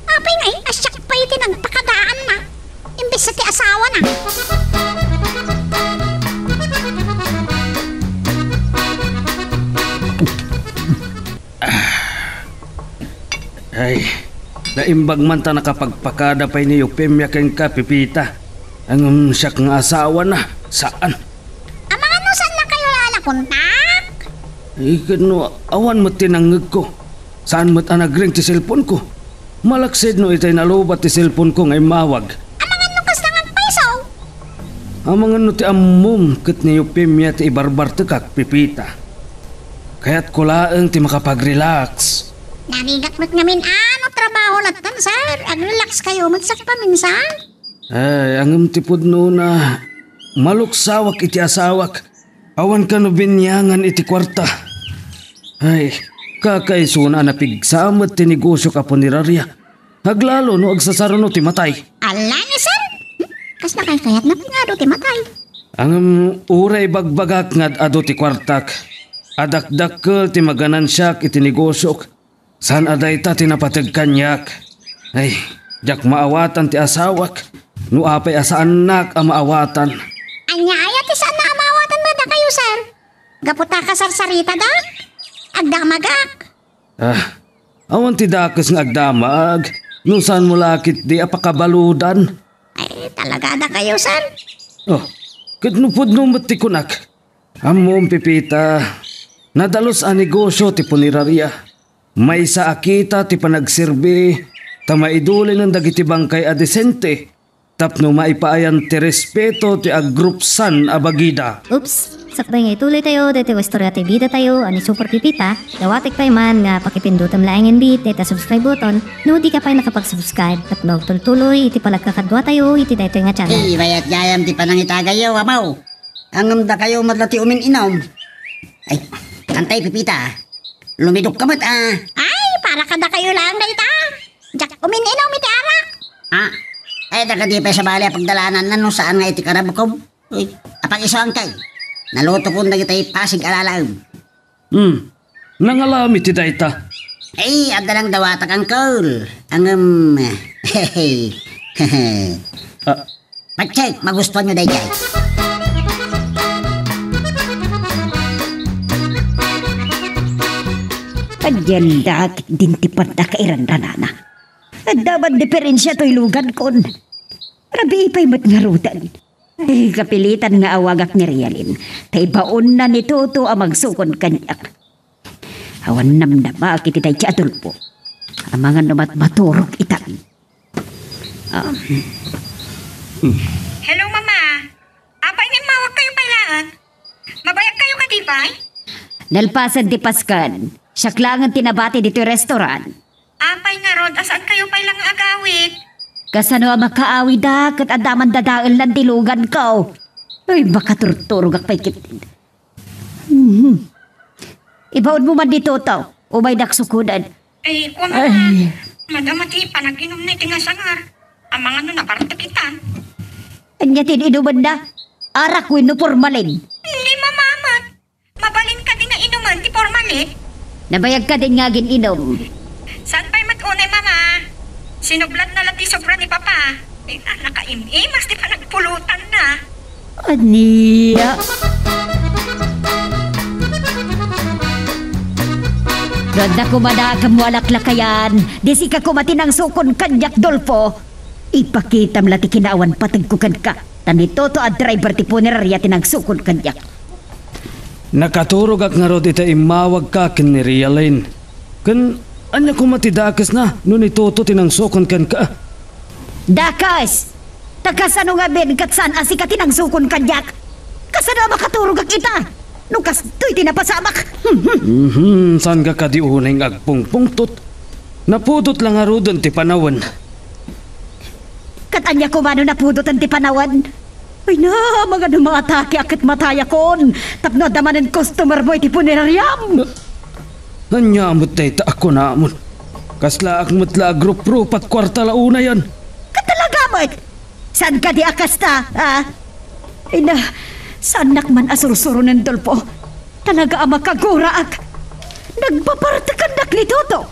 Apay nga asyak pa iti nagpakadaan na. Imbis sa ti asawa na. Ay, naimbag man ta nakapagpakada pa niyo pemya kang kapipita. Ang siya kang asawa na. Saan? Amang ano saan na kayo lalakontak? Ay, kano, awan mo tinangag ko. Saan mo't anagring ti cellphone ko? Malaksid no itay nalubat ti cellphone ko ngay mawag. Amang ano kas nang agpaisaw? Amang ano ti amom kat niyo pemya ti ibarbar ti kak pipita. Kaya't kulaang ti makapag-relax. Narigat mo't ngamin ano trabaho latan, sir. Ag-relax kayo magsak paminsan. Ay, ang tipod no na maluksawak iti asawak. Awan ka no binyangan iti kwarta. Ay, kakaisuna na pigsamot ti negosyo ka po ni Raria. Haglalo no agsasarano ti matay. Ala ni sir. Kas na kayat na pingado ti matay. Ang uray bagbagak ngad ado ti kwartak. Adakdakkel ti maganansyak iti negosyo. San aday ta tinapatag kanyak. Ay, jak maawatan ti asawak. No apay asaanak ang maawatan. Anya ayat ti saan na amawatan ba da kayo, sir? Gaputa ka sarsarita da? Agdamagak. Awan ti dakes nga agdamag. No saan mo lakit di apakabaludan. Ay, talaga da kayo, sir. Oh, kadnupod no matikunak. Amom pipita. Nadalos ang negosyo ti puniraria. May sa akita ti panagsirbi. Tamaidulin ng dagiti bangkay adesente. Tapno maipaayan ti respeto ti agrupsan abagida. Oops! Sakbay nga ituloy tayo, dito istorya ti bida tayo, ani Super Pipita. Dawatik pa man nga pakipindutam laing bit, dito subscribe button. No di ka pa nakapag-subscribe, tapno tuloy iti palagkakadwa tayo, iti dito nga channel. Hey, bayat gayam ti panangitagayaw, amaw. Angam da kayo madlati umin-inom. Ay, kantay Pipita. Lumidok ka mat, Ay, para kada kayo lang na ita. Jak umin-inom iti arak. Ay, di pa sa bali pagdalanan na no saan nga iti karabukob. Uy, apang isang kay. Naluto ko na kita'y pasig alalaw. Nangalami ti dayta. Ay, ada lang dawatak ang call. Pacheck, magustuhan nyo dahi. Adyan dakit din ti pata kairan ranana. At dapat diferensya to'y lugan kon. Rabi ipay mat nga rutan. Ay, kapilitan nga awagak ni Rialin. Tay baon na ni Toto ang magsukon kanyak. Awan namdama kiti tay Adolfo. Ang mga namat maturog itan. Hello, Mama. Apay may mawag kayo pailaan. Mabayag kayo katipay? Nalpasan ti Paskan. Siaklangan tinabati dito restaurant. Apay nga rod, asaan kayo pailang agawit? Kasano ang makaawi da, kat adaman dadaal ng dilugan ko. Ay, makaturturog ak paikitin. Ibaon mo man dito to, umay naksukunan. Ay, kuwa Mama. Madamati, panaginom na itinga sangar. Ang mga no na partakitan. Anya tininuman na, arak wino formalin. Hindi, Mama, amat. Mabalin ka din nga inuman, di formalit. Nabayag ka din nga gininom. Saan pa'y matunay, Mama? Sinublat na lati sobra ni Papa. Eh, nakaim-imas, di pa nagpulutan na. Ania. Ganda kumada ka mo alaklakayan. Desi ka kumati ng sukon kanyak, Dolfo. Ipakitam lati kinaawan patagkukan ka. Tanito to at driver ti punerarya tinagsukon kanyak. Nakaturog ak nga rod ita imawag ka kin ni Rialin. Kan anya kumatidakas na nun ituto tinangsukon kan ka. Dakas! Takas ano nga ben katsan asika tinangsukon kanyak. Kasano makaturog ak kita? Nukas to'y tinapasamak. San ka kadiunay ng agpungpungtot? Napudot lang nga rodon ti panawan. Katanya ko mano napudot ang ti panawan. Ay na, mga atake akit mataya kon. Tapno damanin customer mo iti puneraryam. Nanyamot na ita ako namon. Kasla akmat la agrup-rup at kwarta launa yan. Katalagamot! Saan ka di akasta, ha? Ay na, sanak man asursuro ng Dolpo. Talaga ang makaguraak. Nagpapartakandak ni Toto.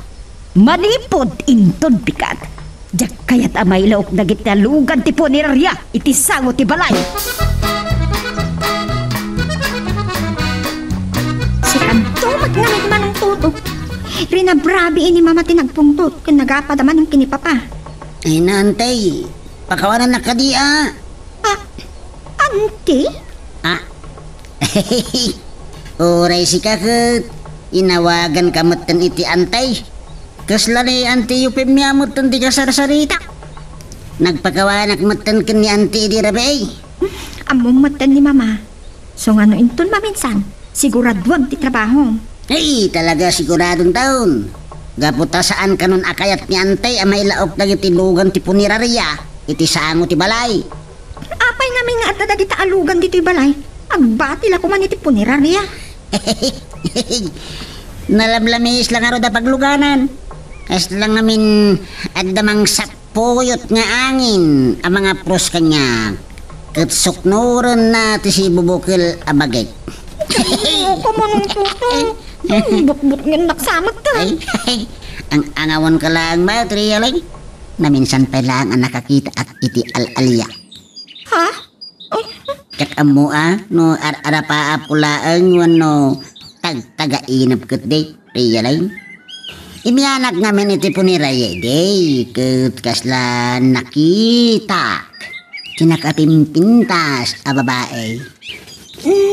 Manipod inton pikat. Diyak kaya't amay laok nagit na lugan ti punerarya. Iti sango ti balay. Si Kanto, magnamit man ang tuto. Rinabrabi ni mama tinagpungtot kung nagapadaman ng kinipapa. Ay nantay, pakawanan na ka di Ante? Oray si kakot, inawagan ka matan iti antay. Kasla ni anti yupim niya matan di ka sarasarita. Nagpakawanak matan ka ni anti di rabay. Among matan ni mama. So nga no inton maminsan, siguraduan ti trabaho. Ay, talaga siguradong taon. Gaputa saan kanon akayat ni antay amay laok na iti lugan ti punirarya, iti sango ti balay. Apay nga may nga at dagita alugan dito'y balay. Agbatil ako man iti punirarya. Nalamlamis lang aro da pagluganan. As lang namin adamang sapuyot nga angin ang mga pros kanya. Katsuknuran na ti si bubukil abagay. Kumanong puto. But-but nga naksamot ta. Ang angawan ka lang ba, Trialay? Na minsan pa lang ang nakakita at iti al-alya. Ha? Kat amo no arapa pulaan no taga-inap kat day, Trialay. Imianak namin iti puniraye day, kat kasla nakita. Kinakapimpintas a babae.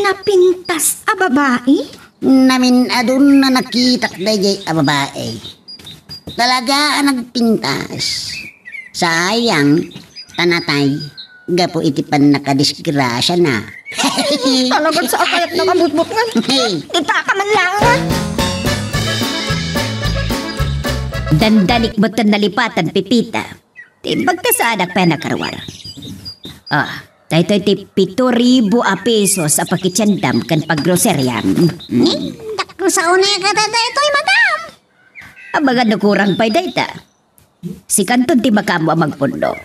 Napintas a babae? Namin adun na nakita day a babae. Talaga ang nagpintas. Sayang, tanatay, gapo iti pan nakadisgrasya na. Talagang sa akayat nakabutbut nga. Kita ka man lang. Dandanik mo tan nalipatan, Pipita. Timbag ta sa anak pa nakarwar. Dahito iti 7,000 pesos sa pakitsandam kan paggroseryan. Dakko sa unay ka ito'y madam. Mga nakurang pa'y dayta. Si kanton ti makamo ang magpundo.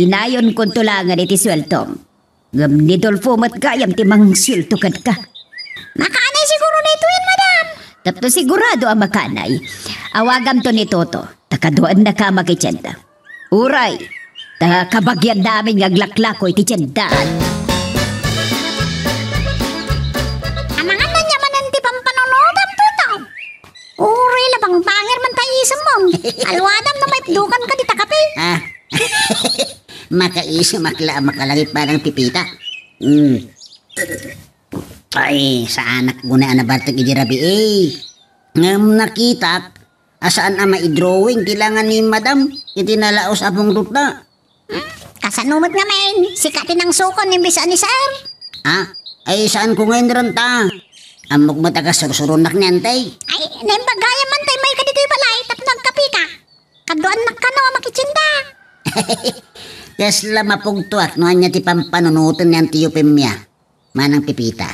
Inayon kong tulangan iti sweltom. Ngam ni Dolfo mat gayam ti mang swelto ka. Makaanay siguro na ito yan, madam. Tapno sigurado ang makanay. Awagam to ni Toto. Takaduan na ka makitsanda. Uray. Kabagyan namin ngaglaklako iti tiyandaan. Amangan na niya mananti pampanunodam tutaw. Uri labang bangir man tayo isang mong. Alwadam na may dukan ka di takapi. Makaisip makalagit pa ng Pipita. Ay, sa anak ko na anabartag ijirabi ngam nakita asaan ama i-drawing kailangan ni madam itinalaos apong ruta. Kasanumot nga men, sikatin ang sukon ni bisa ni sir. Ay saan ko ngayon rin ta? Amok mata ka sursurunak ni antay. Ay, naimbagaya man tayo may kadito'y balay, tap nagkapi ka. Kaduan na ka na makitsinda. Yes la mapugtuak no anya ti pampanunutan ni antiyo pemya. Manang Pipita.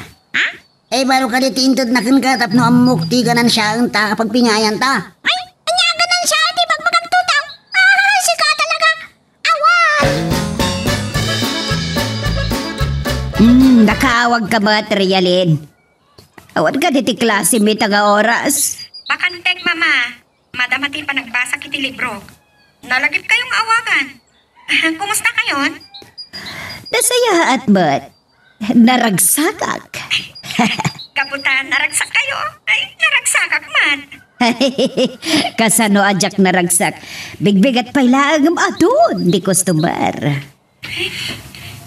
Ay baro ka di tiintod na ka tapno amok ti ganan siya ang ta kapag pingayan ta. Ay, anya ganan siya di pagmagang tutaw. Sika talaga. Awan! Nakawag ka materialin. Awan ka diti klase may taga oras. Bakantek, mama. Madamati pa nagbasa kiti libro. Nalagip kayong awagan. Kumusta kayon? Nasaya at ba't? Naragsakak. Kaputan, naragsak kayo. Ay, naragsakak man. Kasano ajak naragsak. Bigbigat pa'y laang adun, di customer.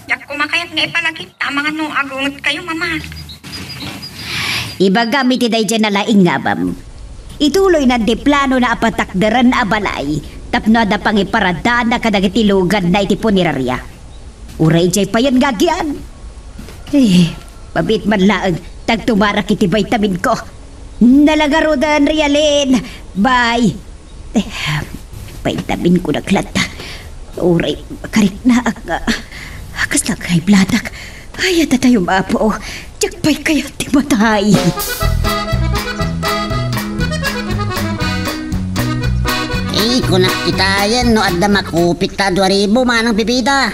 Yak kumakayat nga ipalagip. Mga no agungot kayo, mama. Iba gamit iday dyan na laing ngabam. Ituloy na di plano na apatakdaran na abalay. Tapno da pang iparada na kadagitilugan na itipunirarya. Uray jay pa yan gagyan. Pabit man laang tagtumarak iti vitamin ko. Nalagarodan, Rialin. Bye. Vitamin ko naglata. Uray, karit na akas na kay bladak. Ay, tayo maapo. Tiyakpay kaya timatay. Kung nakitayan no adda makupit ta 2,000 manang Pipita.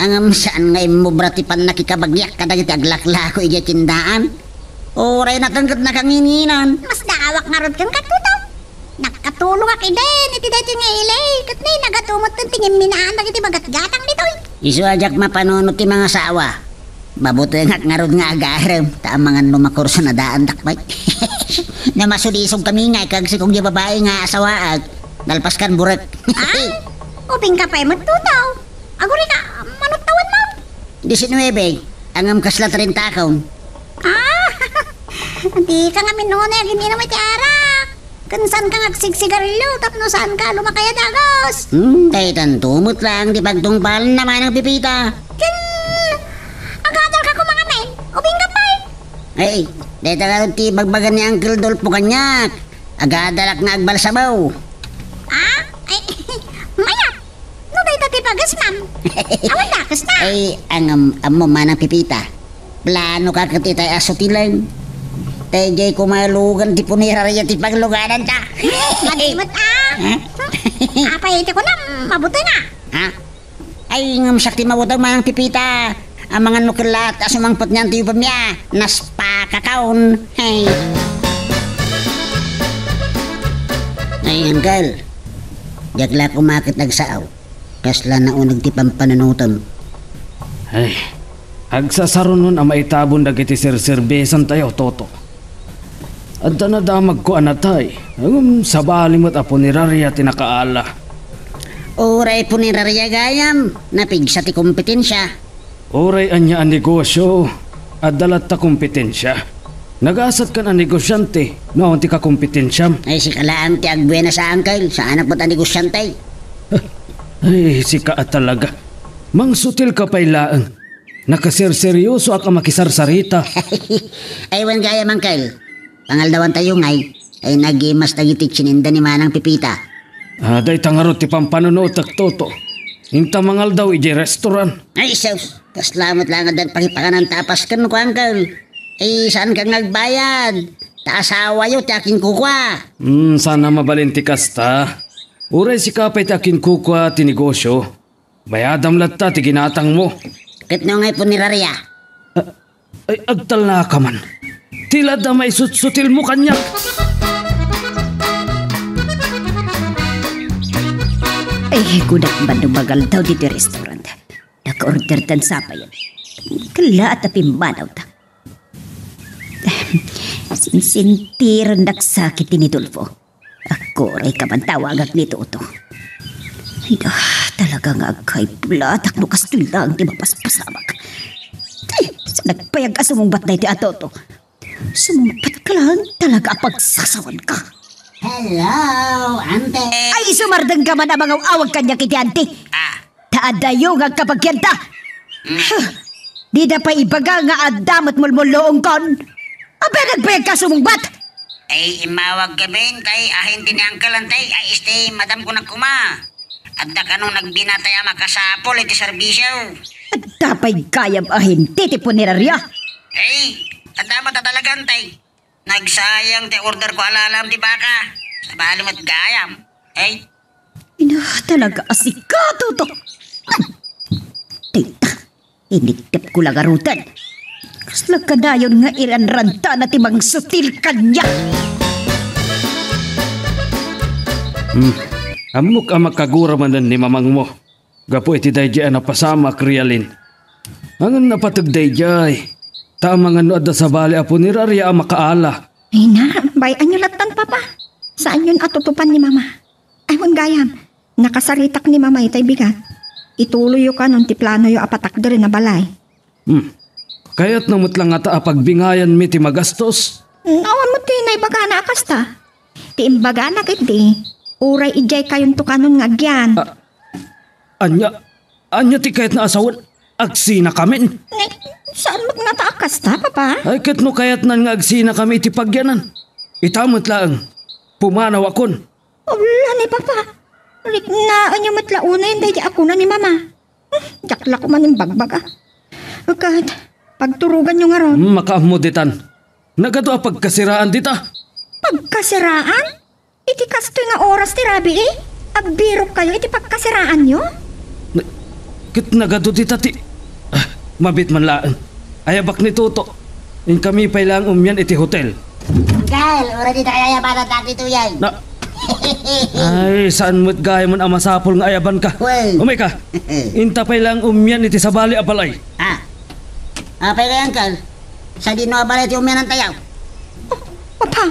Ang saan ngay mo bratipan nakikabagyak kadagiti aglakla ko ija tindaan. Oray natanggap na kanginginan. Mas daawak nga rod kang katutaw. Nakatulong ak iden, iti dati nga ilay. Kat na nagatumot ng tingin minaan na iti bagat-gatang nito'y. Isu ajak mapanunot ti mga sawa. Mabuti nga ron nga agaram. Tamangan lumakor sa nadaan takbay. Na masulisog kami nga kag si kong babae nga asawaag. Nalpas kan burak. Ubing ka pa'y magtutaw. Aguri ka, manutawan mo. 19. Angam kasla 30 taon. Di ka nga minuna yung hindi na may tiarak. Kansan ka ngagsigsigarilyo, tapno saan ka lumakaya dagos. Daytan tumot lang, di pagtungpal naman ang pipita. Agadal ka ko mga men, ubing ka pa'y. Ay, daytan nga ti bagbagan ni Uncle Dolpo kanyak. Agadalak nga agbalsabaw. Ay, mayat. No day dati pagas, ma'am. Awan dakas na. Ay, ang amo manang pipita. Plano ka katitay asutilan. Tejay kumalugan ti punirarya ti pagluganan ta. Madimot Apay iti ko na, mabuti nga. Ay, ngam sakti mabutang manang pipita. Ang mga nukilat asumangpot niyan ti upam niya. Naspa kakaon. Hey. Ay, Uncle. Jagla kumakit nagsaaw. Kasla na unag ti pampanunutan. Ay, agsasaron nun ang maitabon dagiti sir-serbesan tayo, Toto. At nadamag ko anatay, sa balimot apo ni Rarya tinakaala. Oray po ni Rarya gayam, napigsa ti kompetensya. Oray anya ang negosyo, at dalat ta kompetensya. Nag-asat ka na negosyante, noon ti ka kompetensya. Ay, si kalaan ti agbuena sa Uncle, sa anak mo ta negosyante. Ay, si ka talaga. Mang sutil ka pa'y laang. Nakaserseryoso ka makisarsarita. Ay, wan gayam, Uncle. Pangaldawan tayo ngay, ay nagimas dagiti chininda ni Manang Pipita. Day tangarot ti pampanunood tak Toto. Inta mangal daw iji restaurant. Ay, sus, kaslamat lang at pakipakanan tapas kan ko, Uncle. Ay, saan kang nagbayad? Taasawa yun, ti aking kukwa. Sana mabalinti kasta. Uray si kapay ti aking kukwa ti negosyo. Bayadam latta ti ginatang mo. Kitno ngay po ni Rarya. Ay, agtal na ka man. Tila da may sut-sutil mo kanya. Eh, kudak ba dumagal daw dito restaurant? Naka-order tan sapa yan. Kala at apimbanaw ta. Sinsintiran nagsakit ni Tulfo. Ako ray kamantawagak ni Toto. Ay talaga nga kay pulatak no kastilang di mapaspasamak. Sa nagpayag ka sumumbat na iti Toto. Sumumpat ka lang talaga pagsasawan ka. Hello, ante. Ay, sumardang ka man ang mga awag kanya kiti ante. Taadayo nga kapagyanta. Di na pa ibaga nga adamot mulmuloong kon. Aba, nagpayag ka sumumbat. Ay, imawag ka ben, kay ahin din ang kalantay. Ay, este, madam ko na kuma. At na kanong nagbinatay ang makasapol iti serbisyo. At tapay kayam ahin, titipon ni Rarya. Ay, tanda mo tatalagantay. Nagsayang ti order ko alalam ti baka. Sa balim at gayam. Ay. Talaga asikato to. Tita, iniktip ko lang arutan. Kasla ka na yun nga iranranta na timang sutil kanya. Amok ang makagura man ni mamang mo. Gapo iti dayjay na pasama krialin. Ang napatag dayjay. Tama nga no adda sa bali apo ni Rarya ang makaala. Ay na, bayan nyo latan papa. Saan yun atutupan ni mama? Aywan gayam, nakasaritak ni mama itay bigat. Ituloy yo ka nun ti plano yo apatak rin na balay. Kaya't namut lang ata apagbingayan mi ti magastos. Awan mo ti naibaga na akasta. Ti imbaga na kiti. Uray ijay kayon to kanon nga gyan. Anya ti kahit na asawan, agsina kami. Saan mo nga taakas ta, papa? Ay kat no kayat nan nga agsina kami ti pagyanan. Itamot lang, pumanaw akon. Wala ni papa. Rik na anyo matlauna yun dahil ako na ni mama. Jakla ko man yung bagbaga. Agad, pagturugan nyo nga ron. Makaamuditan. Nagado a pagkasiraan dita. Pagkasiraan? Iti kasto nga oras ti Rabi eh. Agbirok kayo iti pagkasiraan nyo? Kit nagado dita ti... mabit man laan. Ayabak ni Toto. In kami pa lang umyan iti hotel. Gal, ora di tayo ayaban at dito yan. Ay, saan mo't gaya mo ang masapol nga ayaban ka? Well. Umay ka. Inta pa lang umyan iti sabali abalay. Apay kay Uncle? Sa di no abalit yung umiyanan tayaw. Papa,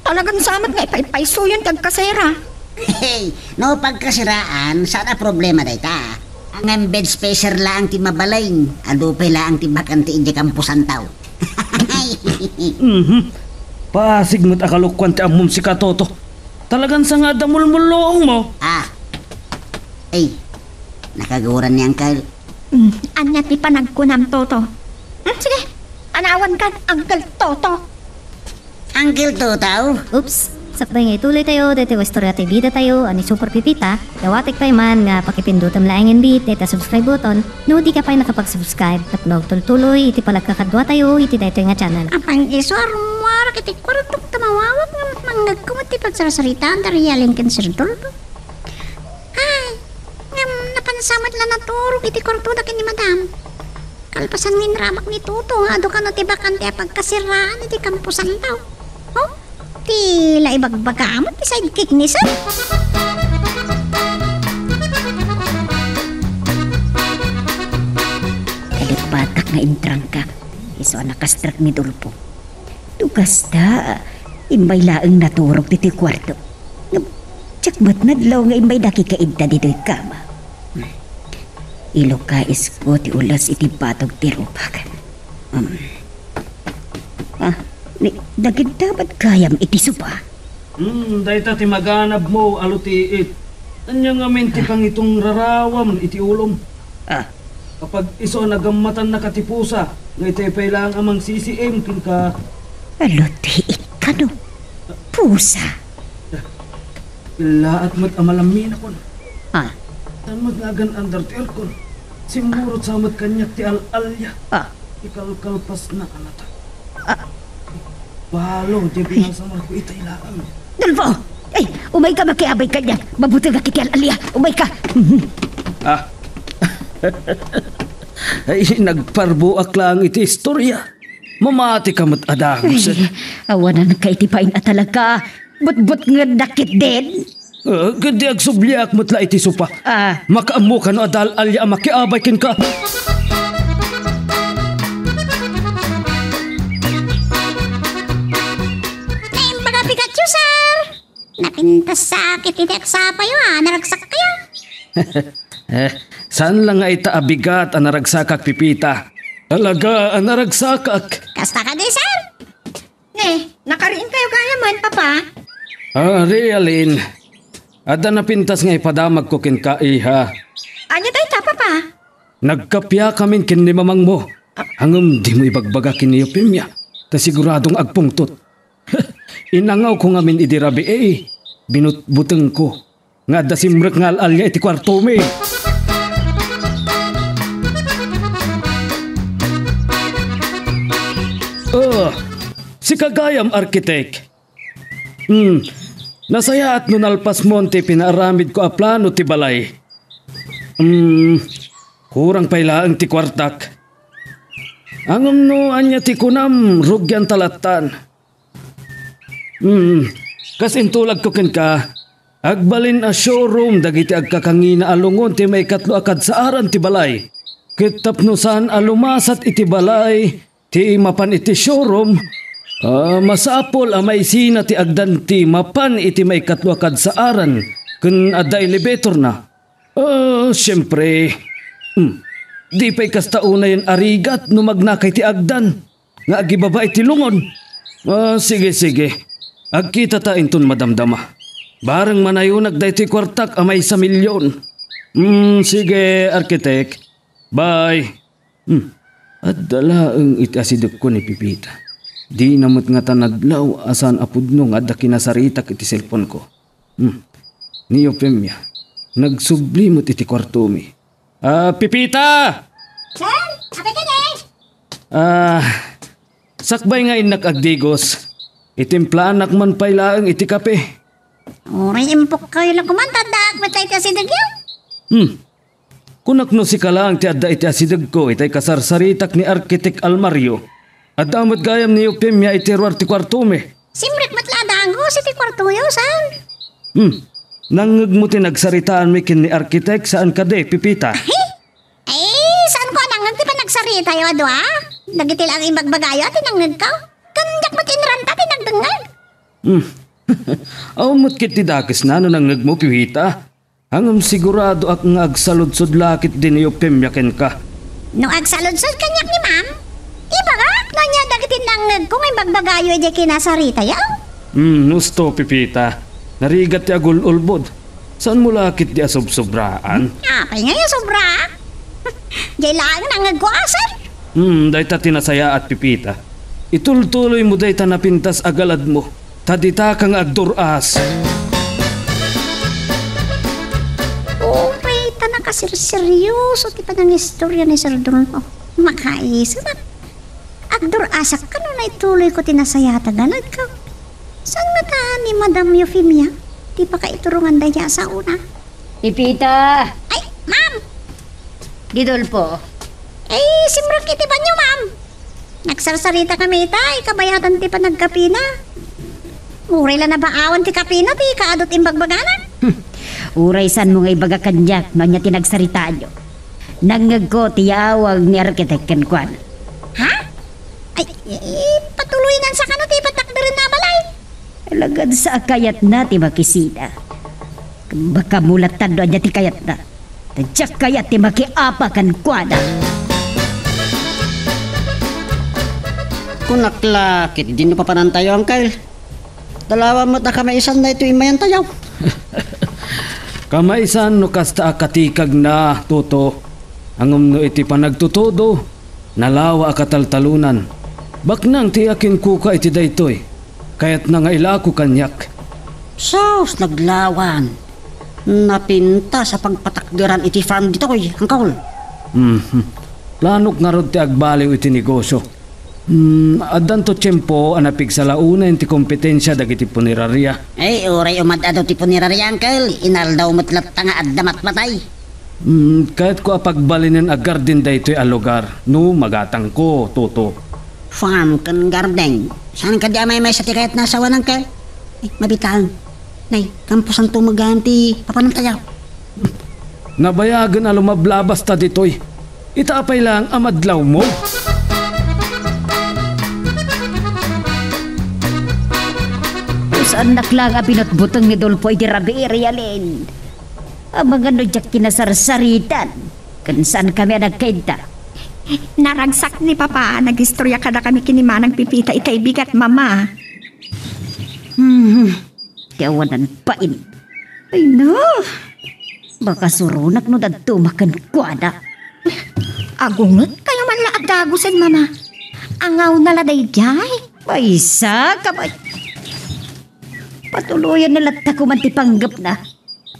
talagang samat nga ipaypayso yun tagkasera. Hey, no pagkasiraan, sana problema dayta. Ang bed spacer lang ti mabalain, adupay lang ti bakan ti ije kampusan tao. Pasig mo't akalukwan ti amom si Katoto. Talagang sa nga damulmulong mo. Nakagawaran ni Uncle. Anyat ni panagkunam Toto. Sige, anawan ka, Uncle Toto. Uncle Toto? Oops! Sakbay nga ituloy tayo, dito istorya tayo bida tayo, ani Super Pipita, dawatik pa man nga pakipindutam laing bit, dito subscribe button, no di ka pa nakapag-subscribe, tapnog tultuloy, iti palagkakadwa tayo, iti dito nga channel. Apang iso arumwara kiti kwartok tamawawag nga manggag ko mati pagsarasaritaan dari yalin kan Sir Dolpo. Ay, ngam napansamat lang naturog iti kwarto da ni Madam. Kalpasan ngin ramak ni Tuto, ado ka no tibakan ti pagkasiraan iti kampusan tao. Oh? Tila ibagbagamot ti sidekick ni Sir. Kadot batak nga intrang ka. Iso nakastrak ni Dolpo. Tugas da, imbay laang naturog dito kwarto. Tsak nadlaw nga imbay nakikainta dito kama. Ilo ka isko ti ulas iti batog ti rupag. Dagit dapat kayam iti supa. Dayta ti maganab mo, alutiit. Anya nga menti pang itong rarawam iti ulom. Kapag iso nagamatan na katipusa, nga iti lang amang CCM kin ka. Alutiit ka no? Pusa? Ilaat mo't amalamin ako. Tan magnagan undertail ko. Simurot sa amat kanyak ti al-alya. Ikalkalpas na kanata. Balo, di binasamar ko itay lang. Dolpo! Ay, umay ka makiabay ka niyan. Mabuti ka kiti al-alya. Umay ka. Ay, nagparbuak lang iti istorya. Mamati ka mo't adangos. Awanan ka itipain at talaga. But nga dakit din. Gandi agsubliak mo't la iti supa. Makaamu ka no adal-alya makiabay kin ka. Napintas sakit itik sapayo naragsak kayo. Saan lang nga itaabigat ang naragsakak Pipita? Talaga ang naragsakak. Kasta ka di, Sir? Nakariin kayo kaya man, Papa? Realin. Ada napintas nga ipadamag ko kin ka iha. Anya tayo ta, Papa? Nagkapya kamin kin ni mamang mo. Hangam di mo ibagbaga kin niyo Pimya. Ta siguradong agpungtot. Inangaw ko nga min idirabi binutbuteng ko. Nga dasimrek nga al-alya iti kwarto mi. Si Kagayam Arkitek. Nasaya at nunalpas monte pinaaramid ko a plano ti balay. Kurang pailaang ti kwartak. Angom no anya ti kunam rugyan talatan. Kasintulag ko ken ka, agbalin a showroom dagiti agkakangina alungon ti may katlo akad sa aran ti balay. Kitapnusan alumasat iti balay, ti mapan iti showroom, masapol a may sina ti agdan ti mapan iti may katlo akad sa aran, kun adda elevator na. Siyempre, di pa'y kastauna yung arigat no magnakay ti agdan, nga agibaba iti lungon. Sige. Agkita ta inton madamdama. Barang manayunag da iti kwartak amay 1 milyon. Sige, Arkitek. Bye. At dalaang iti asidok ko ni Pipita. Di namot nga tanadlaw asan apudno nga da kinasaritak iti cellphone ko. Niyo Pemya, nagsublimot iti kwarto mi. Pipita! Sir, sabi ka niya. Sakbay nga inak agdigos. Itimplanak man pailaang iti kape. Uri impok kayo lang kumantadak. Matay ka si Dagyo? Kunak no si kalaang ti adda iti asidag ko itay kasarsaritak ni Arkitek Almario. At damot gayam ni Pemya iti ruar ti kwarto me. Simrek matladaan ko si ti kwarto yo, Sir. Nangag mo ti nagsaritaan mi kin ni Arkitek saan ka de, Pipita? Saan ko nangag ti pa nagsarita yo, adwa? Nagitil ang imagbagayo at tinangag ka. Kanyak mo tinranta, tinagdangag. Aumot kit ti dakis na no nang mo pipita. Hangam sigurado ak nga agsaludsod lakit din iyo pemyaken ka. No agsaludsod kanyak ni ma'am. Iba ka? No niya dagitin nangag kung imagbagayo ay kinasarita yaw. Gusto pipita. Narigat ti agul ulbod. Saan mo lakit di asob-sobraan? Apay nga yung sobra. Jay lang nangag ko asar. Day ta tinasaya at pipita. Itultuloy mo day ta napintas agalad mo. Tadita kang agduras. Okay, tanang kasir-seryoso ti pa ng istorya ni Sir Dolfo. Makaisip at agdurasak ka no na ituloy ko tinasayata ganag ka. Saan mataan ni Madam Eufemia? Di pa ka iturungan daya sa una. Pipita! Ay, ma'am! Didolfo. Simrak iti ba niyo, ma'am? Nagsarsarita kami ita, kabayatan ti pa nagkapina. Uray lang na baawan ti kapina, ti kaadot imbagbaganan. Uray san mo nga ibaga kanyak, no niya tinagsaritaan nyo. Nangag ko tiyawag ni arkitek kan kwan. Ha? Ay, patuluyan sa kano ti patakdarin na balay. Alagad sa akayat na ti makisida. Baka mulatan doon niya ti kayat na. Tadyak kayat ti makiapa kan kwan. Kung naklakit, di nyo papanan tayo, Uncle. Dalawa mo na kamaisan na ito imayan tayo. Kamaisan no kasta akatikag na, Toto. Angom no iti panagtutodo. Nalawa akataltalunan. Baknang ti akin kuka iti daytoy. Kaya't na nga ilako kanyak. Sos, naglawan. Napinta sa pagpatakdiran iti farm dito, Uncle. Planok nga rod ti agbaliw iti negosyo. Adan to tiyempo anapig sa launa ti kompetensya dagiti punerarya. Ay, oray umad-ado ti punerarya, Uncle. Inaldaw matlat nga addamat matay. Kahit ko apagbalinin agar din daytoy a lugar. No, magatang ko, Toto. Farm kan garden. Saan ka di amay sa tikayat na asawa, Uncle? Ay, mabitang. Nay, kampusan tumaganti. Papanan tayo. Nabayagan alumablabas ta ditoy. Itaapay lang amadlaw mo. Saan naklang abinot-butong ni Dolfo iti rabi realin. Ang mga nudyak kinasarsaritan. Kan saan kami nagkainta. Naragsak ni Papa, nag-istorya ka na kami kinimanang pipita itay bigat, Mama. Tiyawanan pain. Ay no. Baka surunak no dadto makan kuada. Agungot kayo man la agdagusan, Mama. Angaw na laday jay. Paisa kamay. Patuluyan nila takuman ti panggap na.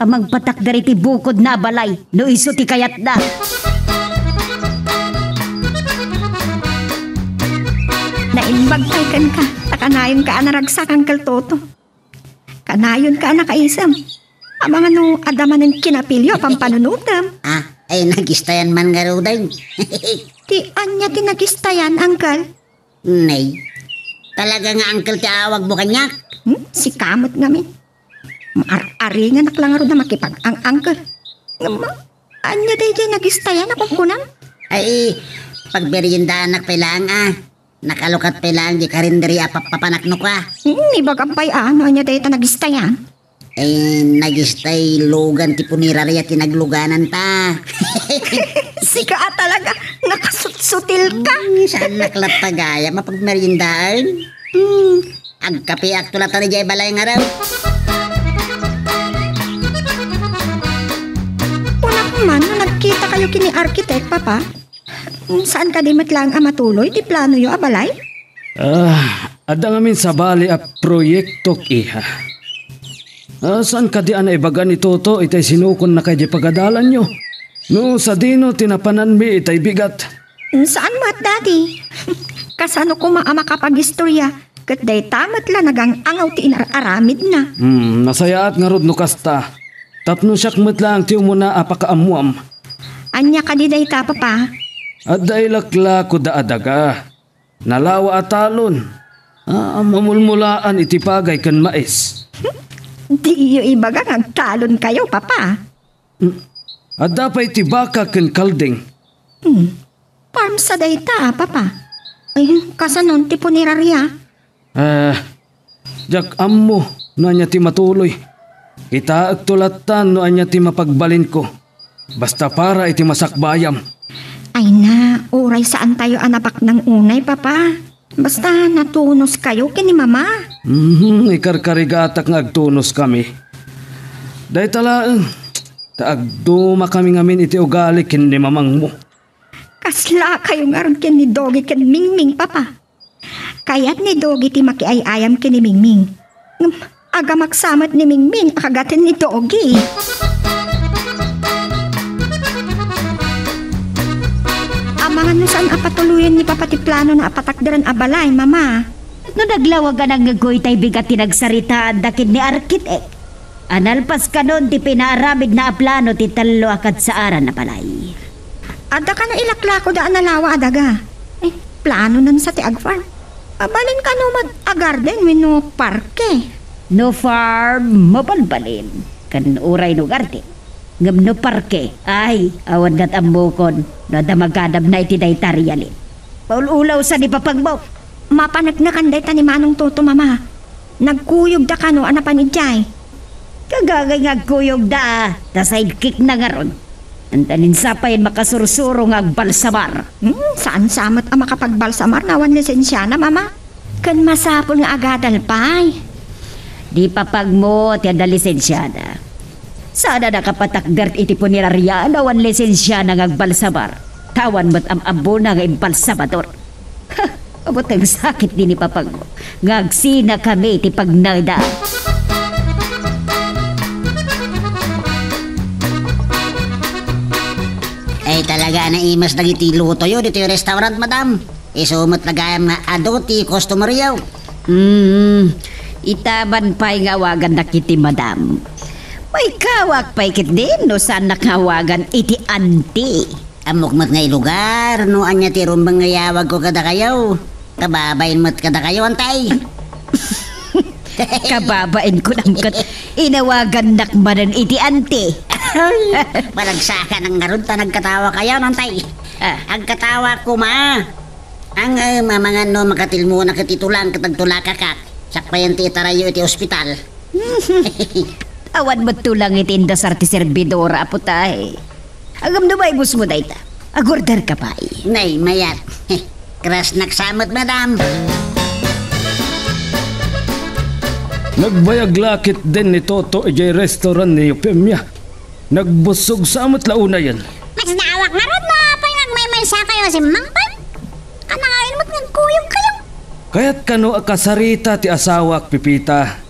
Amang patak dari ti bukod na balay. No iso ti kayat na. Nainbagtay ka. Takanayon ka anaragsak ang kaltoto. Kanayon ka nakaisam. Amang ano adamanin kinapilyo pampanunutam. Ay nagistayan man nga raw din. Ti anya tinagistayan, Uncle? Nay, talaga nga, Uncle, ti awag mo kanyak. Si kamot ngamin. Ari nga naklangaro na makipag ang Uncle. Anya day nagistayan akong kunam? Ay, pagberyenda anak pailang nakalukat pailang di karinderi apapanakno ka. Ibagampay ano anya day nagistayan? Nagistay lugan ti punirarya tinagluganan ta. Sika talaga, nakasutsutil ka. Saan naklat tagaya mapagmeryendaan? Agkapiak tulad na jay balay nga raw. Una man, nagkita kayo kini arkitek, Papa. Saan ka di matlang matuloy? Di plano yo abalay? Adang amin sa bali a proyekto iha. Saan ka di ana ibaga ni Toto itay sinukon na kay di pagadalan nyo? No, sa dino tinapanan mi itay bigat. Saan mo at daddy? Kasano ko makapag-istorya? Kat day tamat la nagang angaw ti inararamid na. Nasayaat nga rod no kasta. Tapno siyak matlang ti umuna apakaamuam. Anya ka di day ta, Papa? At day lakla ko da adaga. Nalawa atalon. Mamulmulaan iti pagay kan mais. Di iyo ibaga nagtalon kayo, Papa. At dapay ti baka kan kalding. Farm sa day ta, Papa. Ay, kasanon ti punerarya. Jak ammo no anya ti matuloy. Kita agtulatan no anya ti mapagbalin ko. Basta para iti masakbayam. Ay na, oray saan tayo anapak ng unay, papa? Basta natunos kayo kini mama. Ikarkarigatak nga agtunos kami. Dahi talaan, taagduma kami ngamin iti ugali kin ni mamang mo. Kasla kayo nga ron kin ni Dogi kin Mingming, papa. Kaya't ni Dogi ti makiayayam kin ni Mingming. Aga magsamat ni Mingming akagatin ni Dogi. Amangan no saan apatuluyan ni papa ti plano na apatakdaran abalay, mama. No naglawagan ang ngagoy tay bigat tinagsaritaan dakin ni arkitek. Analpas ka nun ti pinaaramid na plano ti talo akad sa aran na palay. Ada ka na ilaklako daan na lawa adaga. Plano nan sa ti agfarm. Abalin ka no mag-agarden wino parke. No farm, mabalbalin. Kan uray no garden. Ngam no parke, ay, awan gat ambukon. No damagadab na iti daytaryalin. Paululaw sa ni papagbaw. Mapanagnakan day ni Manong Toto, mama. Nagkuyog da ka no anapan ijay. Kagagay ngagkuyog da, ta sidekick na nga ron. Antanin sapayin makasursuro ng agbalsamar. Saan samat ang makapagbalsamar nawan lisensya na, mama? Kan masapol nga agadal pay. Di papag mo tiyada lisensya na. Sana nakapatakdart iti punerarya nawan lisensya na ng agbalsamar. Tawan mo't abo na nga imbalsamador. Abot ang sakit din ni papag mo. Ngagsina kami iti pagnada. Ay talaga na imas dagiti luto yun dito yung restaurant, madam. Isumot lagayam nga ado ti customer yaw. Itaban pa'y ngawagan na kiti madam. May kawak pa'y kit din no saan nakawagan iti anti. Amok mat nga ilugar no anya ti rumbang nga yawag ko kada kayaw. Kababain mat kada kayo antay. Kababain ko lang kat inawagan nakmanan iti anti. Balagsakan ang garunta nagkatawa kayo nantay. Ang katawa ko ma. Ang mamangan no makatilmo na katitulang katagtulakakak. Sakpayan ti itarayo iti ospital. Awan mo tulang itindas arti servidora po tayo. Agam na ba ibus mo dayta? Agorder ka pa eh. Nay, mayat. Kras naksamot, madam. Nagbayag lakit din ni Toto ijay restaurant ni Eupemia. Nagbusog sa amot launa yan. Mas naawak na ron na apay nagmaymay sa kayo si Mangpan. Kanangayon mo't nagkuyog kayo. Kaya't kano akasarita ti asawa ak Pipita.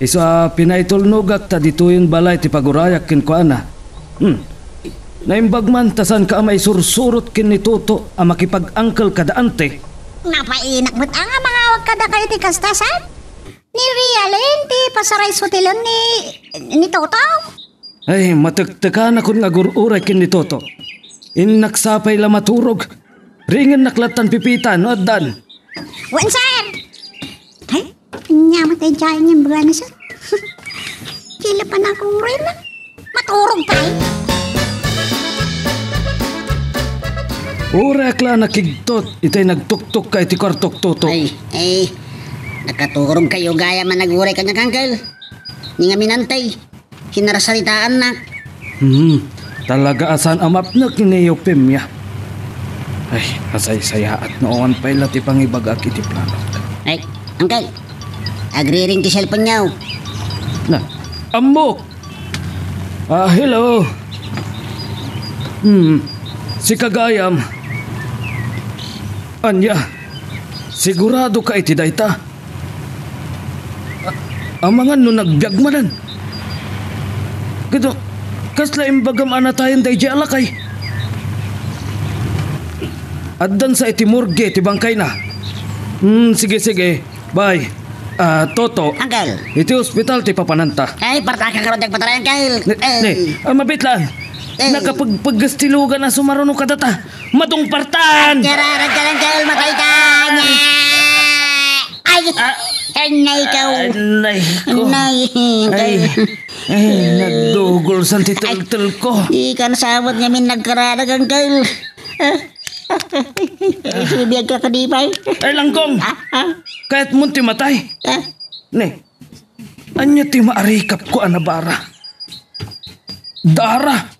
Isa pinaitulnugak ta dituyin balay ti pagurayak kin ko ana. Naimbagman tasan ka may sursurot kin ni Toto ang makipag-angkel kadaante. Napainak mo't ang mangawag kada kayo ti kastasan. Ni Rialin ti pasaray sutilon ni Toto. Ay, matagtakan ako nga gururay kin ni Toto. Inaksapay la maturog. Ringen naklatan Pipita no addan. Wan sir! Ay, nyamat ay dyan yung baga na sir. Kila pa na akong rin na. Maturog pa eh. Urak la nakigtot. Itay nagtuktok ka iti kwartok Toto. Ay, nakaturog kayo gaya man naguray kanya kangkel. Ni nga minantay. Kinarasalitaan na. Talaga asan amap na kineyopemya. Ay, asay-saya at noon pa ila ti pangibagak iti plano. Ay, angkel. Agri-ring ti cellphone niyaw. Na, amok! Hello. Si Kagayam. Anya, sigurado ka iti dayta. Amangan no nagbiag manan. Kito, kasla imbagam ana tayon day di alakay. Addan sa iti morgue, iti bangkay na. Sige. Bye. Toto. Uncle. Iti hospital, ti papananta. Ay, partaka ka ron patarayan, Uncle. Mabit lang. Nakapagpaggastilugan na sumaruno ka data. Matong partan! Kararan ka lang, Uncle. Matay ka! Ay! Nay ikaw. Nay ko. Nay. Ay, nagdugol sa titultul ko. Di ka nasabot ngamin nagkaradag, Uncle. Sinibiyag ka kadipay. Ay langgong, kahit munti matay. Ne, anya ti maarikap ko anabara. Dara.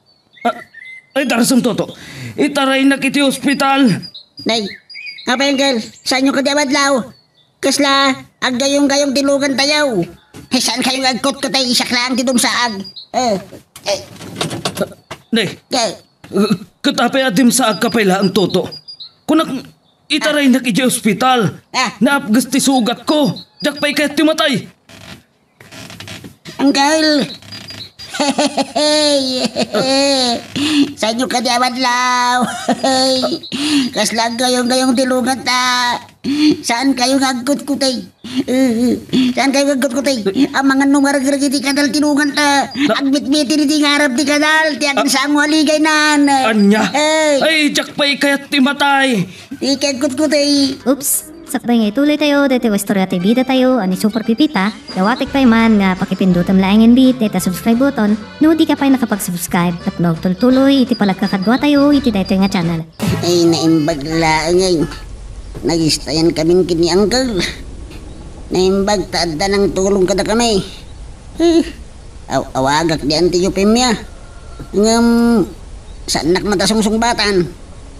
Ay darasam toto. Itaray na kiti ospital. Nay, apa yung girl? Saan yung kadiamadlaw? Kasla, ag gayong tilugan tayaw. Saan kayong agkot ko tayo isak lang tidong saag? Ne, katapay adim sa agkapayla ang toto. Kunak itaray na kiti ospital. Naapgas ti sugat ko. Jakpay kahit timatay. Uncle! Sa inyo ka diamadlaw. Kaslang gayong tilugan ta. Saan kayong agkot kutay? Saan kayong agkot kutay? Ang mga numaragirag iti kadal tilugan ta. Agbit-bitin iti ngarap ti kadal. Tiyakin sa ang waligay nan. Anya? Ay, jakpay kahit timatay. Ikagkot kutay. Oops! Sakbay nga ituloy tayo, dito istorya tayo bida tayo, ani Super Pipita, dawatik pa man nga pakipindutan laing bit, dito subscribe button, no di ka pa nakapag-subscribe, at magtuloy iti palagkakadwa tayo, iti dito nga channel. Ay, naimbag lang ngayon. Nagistayan kaming kini uncle. Naimbag, taada ng tulong kada kami. Awagak di antiyupimya. Saan nakmatasungsung batan.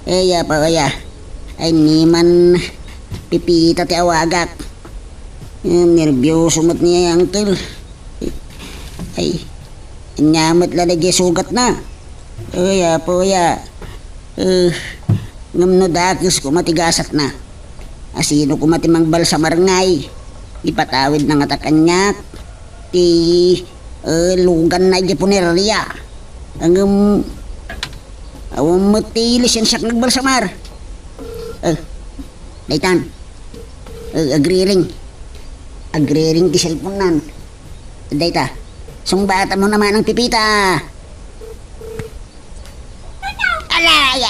Eya pa kaya. Ay, niman Pipita ti awagak. Nervyoso mat niya yung uncle. Ay, nyamat lalagay sugat na. Kaya po ya. Ngamno dakis ko matigasat na. Asino ko matimang bal sa marangay. Ipatawid na nga takanyak. Ti lugan na di punerarya. Ang awang matilis yan siyak nagbalsamar. Daytan, agriring ti cellphone nan. Dayta, sungbata mo naman ang Pipita. Alay,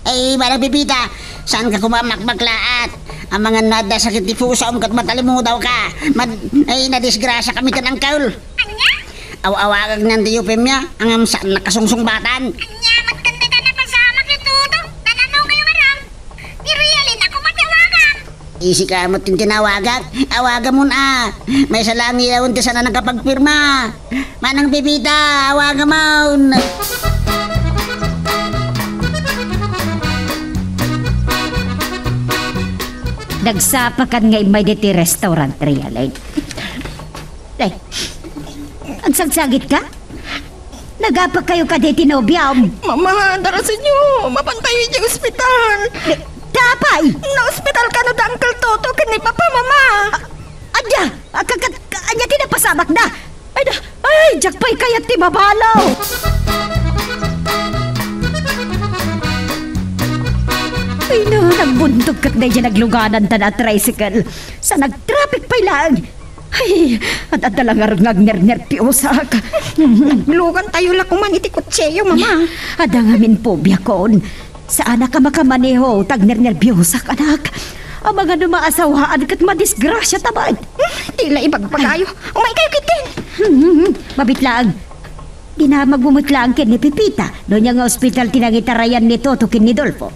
ay, parang Pipita, saan ka kumamakbaklaat? Ang mga nada sakit ti pusom kat matalimudaw ka. Ay, nadisgrasya kami ka ng kaul. Anya? Awawagag ng tiyupim niya, ang saan nakasungsung batan. Anya, magkanda ka na pasama kito. Nananaw kayo marang. Niriyalin ako matiwagan. Isi ka mo't yung tinawagag. Awagan mo na. May salangi yawon ti sana nakapagpirma. Manang Pipita, awagan mo. Nagsapakan nga imay diti restaurant realay. Ay, ang sagsagit ka? Nagapa kayo ka diti nobyam. Mama, darasin nyo. Mapantayin yung ospital. Tapay! Na-ospital ka na da Uncle Toto kani Papa, Mama. Adya! Anya tinapasamak na! Ay, jakpay kayat ti mabalaw! Ay no, nagbuntog kat na dyan nagluganan ta na tricycle. Sa nag-traffic pa lang. Ay, at adalang ngarngag piusak. Lugan tayo lang kuman iti kutseyo, Mama. Adang amin pobya kon. Saan ka makamaneho, tag nerbiyosak anak. Ang mga numaasawaan kat madisgrasya tabad. Tila ibagpagayo. Umay kayo kitin. Mabitlang. Ginamagumutlaan kin ni Pipita. Doon yung ospital tinangitarayan ni Toto kin ni Dolfo.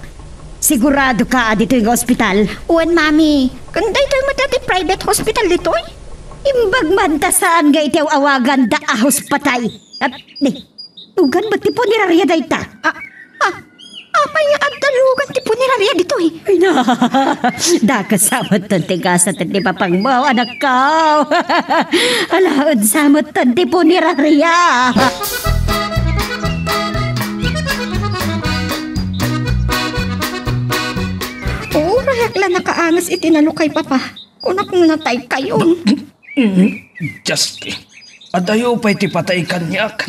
Sigurado ka dito yung ospital? Uwan, Mami. Kanda ito yung matati private hospital dito eh. Imbag man ta saan nga itiaw awagan da ahos patay. At, tugan ba't tipo nirariya da ita? Apay nga at dalugan tipo nirariya dito eh. Ay na, da kasamot ton tigasat at di papang mo, anak ka. Alaod samot ton tipo nirariya. Oo, rayak lang nakaangas itinalo kay Papa. Kunak mo natay kayo. Just, adayo pa'y ti patay kanyak.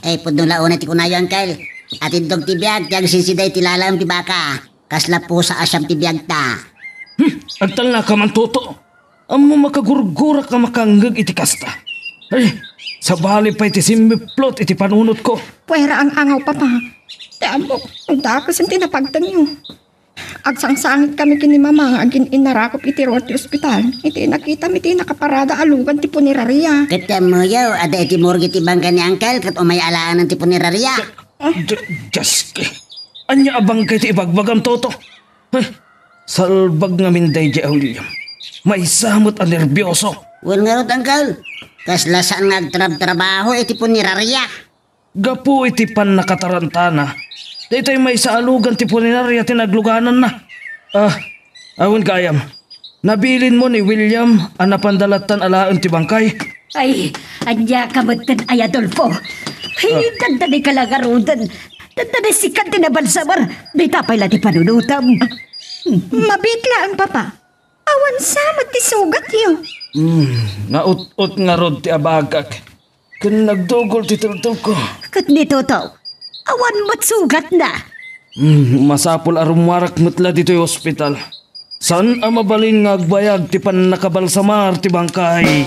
Ay, pudnulaon na ti kunayo, Uncle. At indog ti biyag, tiyag sisiday ti lalam ti baka. Kasla po sa asyam ti biyag ta. Agtal na ka man, Toto. Amo makagurgura ka makanggag iti kasta. Ay, sa bali pa'y ti simiplot iti panunot ko. Puwera ang angaw, Papa. Tiamo, ang dakas ang tinapagtan niyo. Agsangsangit kami kini Mama nga agin inarakop iti Rorty Hospital. Iti nakita mi ti nakaparada alugan ti punerarya. Kata mo yaw, ada iti morgi ti bangka ni Uncle kat umay alaan ng ti punerarya. Just, anya abang kay ti ibagbagam toto. Ay, salbag nga minday di William. May samot ang nervyoso. Wan nga rod, Uncle. Kasla saan nagtrabaho iti po ni Rarya. Gapo iti pan nakatarantana. Daytoy may saalugan ti punerarya tinagluganan na. Awan kayam. Nabilin mo ni William ang napandalatan alaon ti bangkay. Ay, anya kamutan ay Adolfo. Ay, tanda ni kalagarudan. Tanda ni sikat na balsamar. Di tapay lang ti panunutam. Mabitla ang papa. Awan samot ti sugat yun. Naut-ut nga rod ti abagak. Kung nagdugol ti tultol ko. Kat ni Toto, awan mo't sugat na. Masapol arumwarak mutla dito yung ospital. San ang mabalin nga agbayag ti pan nakabalsamar ti bangkay?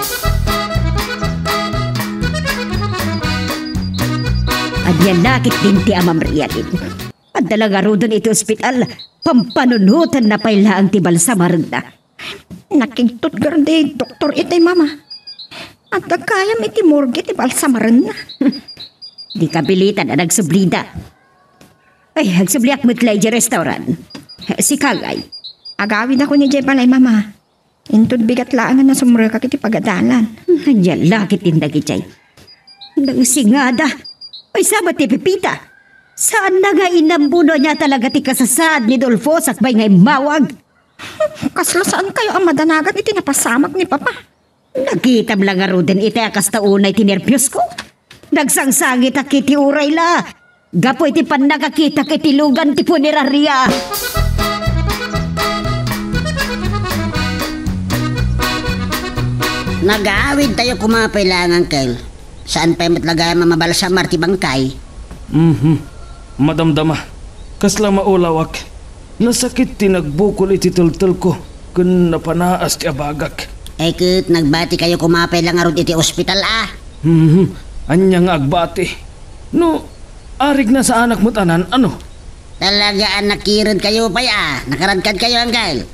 Adyan nakit din ti amam riyalin. Adalaga rodon iti ospital, pampanunutan na payla ang ti balsamar na. Nakingtot garde, doktor itay mama. At nagkayam iti morgue iti balsamaran na. Di kabilitan na nagsublida. Ay, nagsubliak mo't iti restaurant. Si Kagay. Agawin ako ni Jay balay mama. Intod bigat laan na sumurka iti pagadalan. Anyan lakit din dagi Jay. Nagsingada. Ay, sabat ti Pipita. Saan na nga inambuno niya talaga ti kasasad ni Dolfo sakbay ngay mawag? Kaslo saan kayo ang madanagan iti napasamak ni papa? Nakitam lang nga rodin iti akas taunay tinerpyos ko. Nagsangsangit ak iti uray la. Gapo iti pan nakakita kiti lugan ti punerarya. Nag-aawid tayo kumapay lang, Uncle. Saan pa yung matlagay mamabalsamar ti bangkay? Madamdama. Kasla maulawak. Nasakit tinagbukol iti tultul ko. Kun napanaas ti abagak. Eh kut, nagbati kayo kumapay lang arod iti ospital Anyang agbati. No, arig na sa anak mo tanan, ano? Talaga nakirod kayo pa Nakaradkad kayo, Uncle.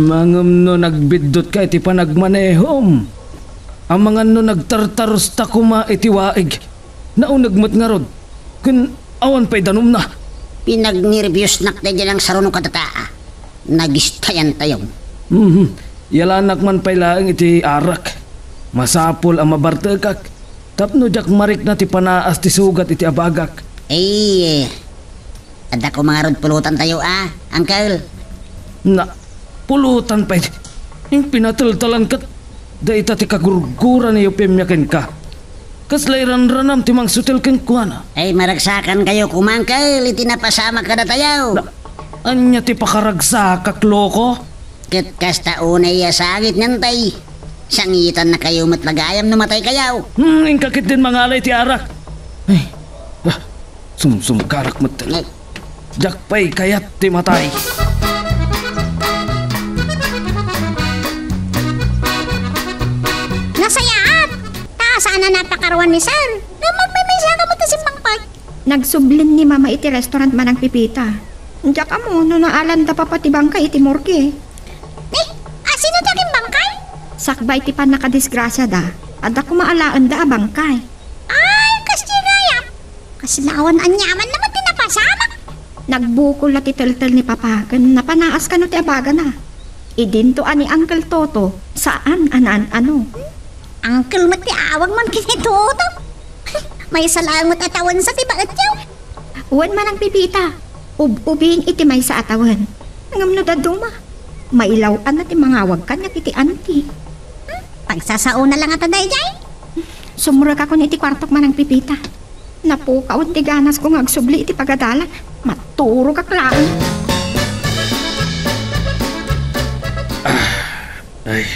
Mangam no nagbidot ka iti panagmanehom. Ang mga no nagtartaros ta kuma iti waig. Naunagmat nga rod. Kun awan pa'y danom na. Pinagnirevyos nak tayo lang sa runong katataa. Nagistayan tayo. Yalanak man pa'y laang iti arak. Masapol ang mabartagak. Tapno jak marik na ti panaas ti sugat iti abagak. Ada ko mga rod pulutan tayo Uncle. Na, pulutan pa'y. Yung pinataltalan kat. Daita ti kagurguran niyo pimyakin ka. Kaslairan ranam ti mang sutil ken kuana. Ay maragsakan kayo kumangkel. Iti napasama ka na tayo. Anya ti pakaragsak loko? Kat kasta unay sangit ngantay. Sangitan na kayo matlagayam namatay kayaw. Ingkakit din mga alay ti arak. Ay, sumkarak mat. Jakpay kayat ti matay. Nasayaan! Saan na napakaruan ni Sir? Na magmimisa ka mo ta si Pangpay. Nagsublin ni mama iti restaurant manang Pipita. Diyak ka mo, no naalan ta papati bangkay iti morgue. Sino taking bangkay? Sakbay ti pan nakadisgrasya da. At ako maalaan da bangkay. Ay, kasi ngayap. Kaslawan anyaman naman tinapasamak. Nagbukol na ti tel-tel ni papa. Kan napanaas ka no ti abaga na. Idinto ani Uncle Toto. Saan ano? Uncle mati awag man kinituto. May salangot atawan sa tibaat yaw. Uwan man ang Pipita. Ubing iti may sa atawan. Ngamno da duma. Mailawaan na ti mangawag ka na iti anti. Pagsasao na lang ata dayjay. Sumurag ako ni iti kwartok man ang Pipita. Napukaw ti ganas ko ngagsubli iti pagadala. Maturo ka klaan. Ay,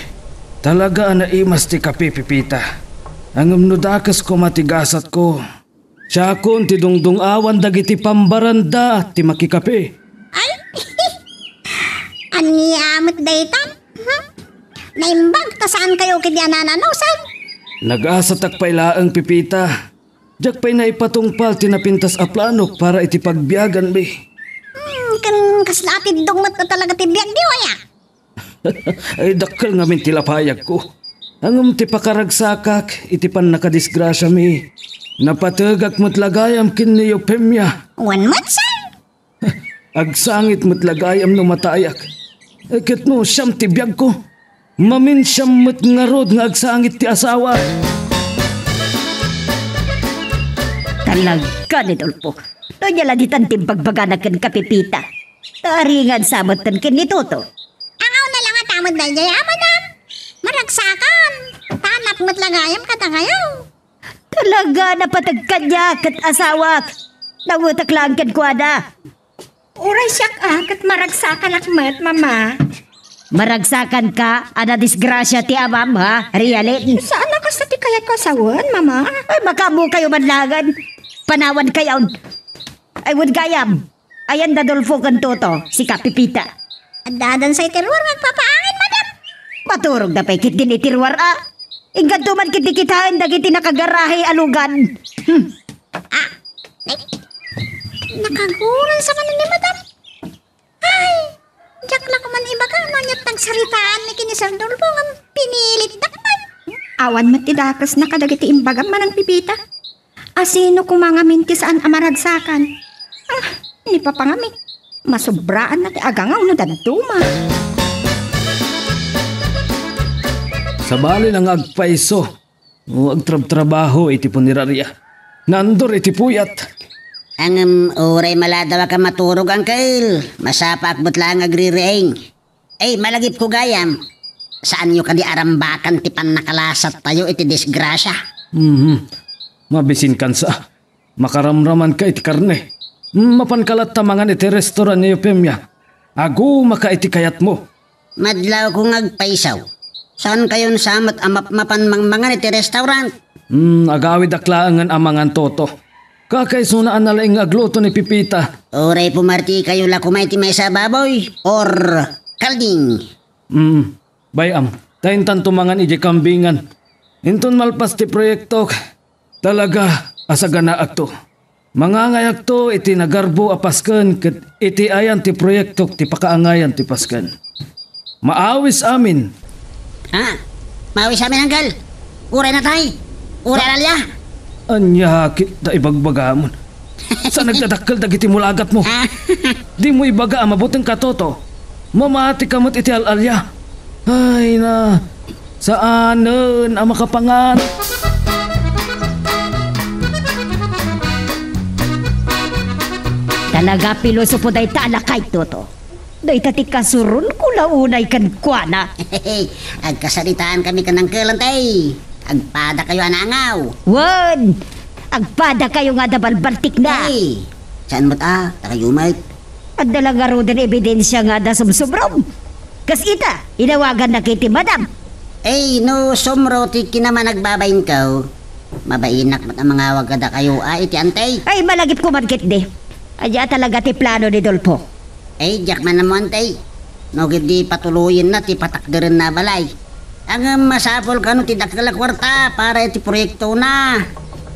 talaga na imas ti kape, Pipita. Ang umnudakas ko matigasat ko. Siya ko ti dungdung awan dagiti pambaranda ti makikape. Ay, aniyamot daytan. Naimbag ta saan kayo kidya nananausag? Nag-asa takpailaang Pipita. Diyak pa'y naipatungpal tinapintas a planok para iti pagbiyagan be. Kan kaslatid dungmat na talaga ti biyag di waya. Ay dakkel nga min tilapayag ko. Ang ti pakaragsakak iti pan nakadisgrasya mi. Napatagak mo't lagayam kinniyo pemya. One month, sir? Agsangit mo't lagayam no matayak. Ket no siyam ti biyag ko. Mamin siyam mo't ngarod nga agsangit ti asawa. Talaga ni Dolpo. Doon niya lang ditantim pagbaganak kan kapipita. Taringan samot kan kinituto. Angaw na lang at amod na jaya, madam. Maragsakan. Tanap mo't lagayam katangayaw. Talaga napatagkan niya kat asawak. Nangutak lang kan kwada. Uray siyak kat maragsakan akmat, mama. Maragsakan ka, ana disgrasya ti amam ha, realin. Saan na kas ti kayat ko asawan, mama? Ay makamu kayo manlagan. Panawan kayo. Ay wud gayam. Ayan Dadolfo kan toto, si Kapipita. Dadan sa itirwar magpapaangin, madam. Maturog na pa'y kit din itirwar Inggan tuman kiti-kitain dagiti nakagarahe alugan. Nakaguran sa kanan ni madam. Ay, jak lang ko man iba ka, nanyat nagsaritaan ni Kinisang Dolpo ang pinilit dakman. Awan matidakas na kadagiti imbagam manang pipita. Asino kumanga minti saan amaragsakan. Ni papangami. Masubraan na ti agangaw no daduma. Sa bali ng agpaiso, o agtrab-trabaho iti punirarya. Nandor iti puyat. Ang oray maladawa ka maturog, Uncle. Masapak but lang agri-reing. Ay, malagip ko gayam. Saan nyo kadi arambakan ti panakalasat tayo iti disgrasya? Mabisin kan sa. Makaramraman ka iti karne. Mapankalat tamangan iti restoran ni Eupemia. Agu maka iti kayat mo. Madlaw kong agpaisaw. Saan kayon samat amap-mapan mangmangan iti restaurant? Agawid aklaangan amangan toto. Kakaisunaan na lang agluto ni Pipita. Oray pumarti kayo la kumay ti may sa baboy or kalding. Bayam, tayin tanto mangan iji kambingan. Inton malpas ti proyekto, talaga asagana akto. Mangangayak to iti nagarbo apasken ket iti ayan ti proyekto ti pakaangayan ti pasken. Maawis amin. Mawis amin, Uncle. Uray na tay. Uray na liya. Anyakit da ibagbagamon. Sa nagdadakkel dagiti mulagat mo. Di mo ibaga ang mabuteng katoto. Mamati kamot iti alalya. Ay na, saanen ang makapangan? Talaga pilosopo day talakay toto. Day tati kasurun kula unay kan kuana. Agkasalitaan kami kanang kalantay. Agpada kayo anangaw. Wan! Agpada kayo nga dabalbaltik na. Hey, saan mo't takayumay? At dalaga ro din ebidensya nga da sumsubrom. Kas ita, inawagan na kiti madam. Ay, no, sumroti kinaman nagbabayin ka. Mabainak mat ang mga wagada kayo iti antay. Ay, malagip ko markit de. Adya talaga ti plano ni Dolpo. Ay, jak man naman tay. No, di patuloyin na ti patakderin na balay. Ang masapol ka no ti dakala kwarta para iti proyekto na.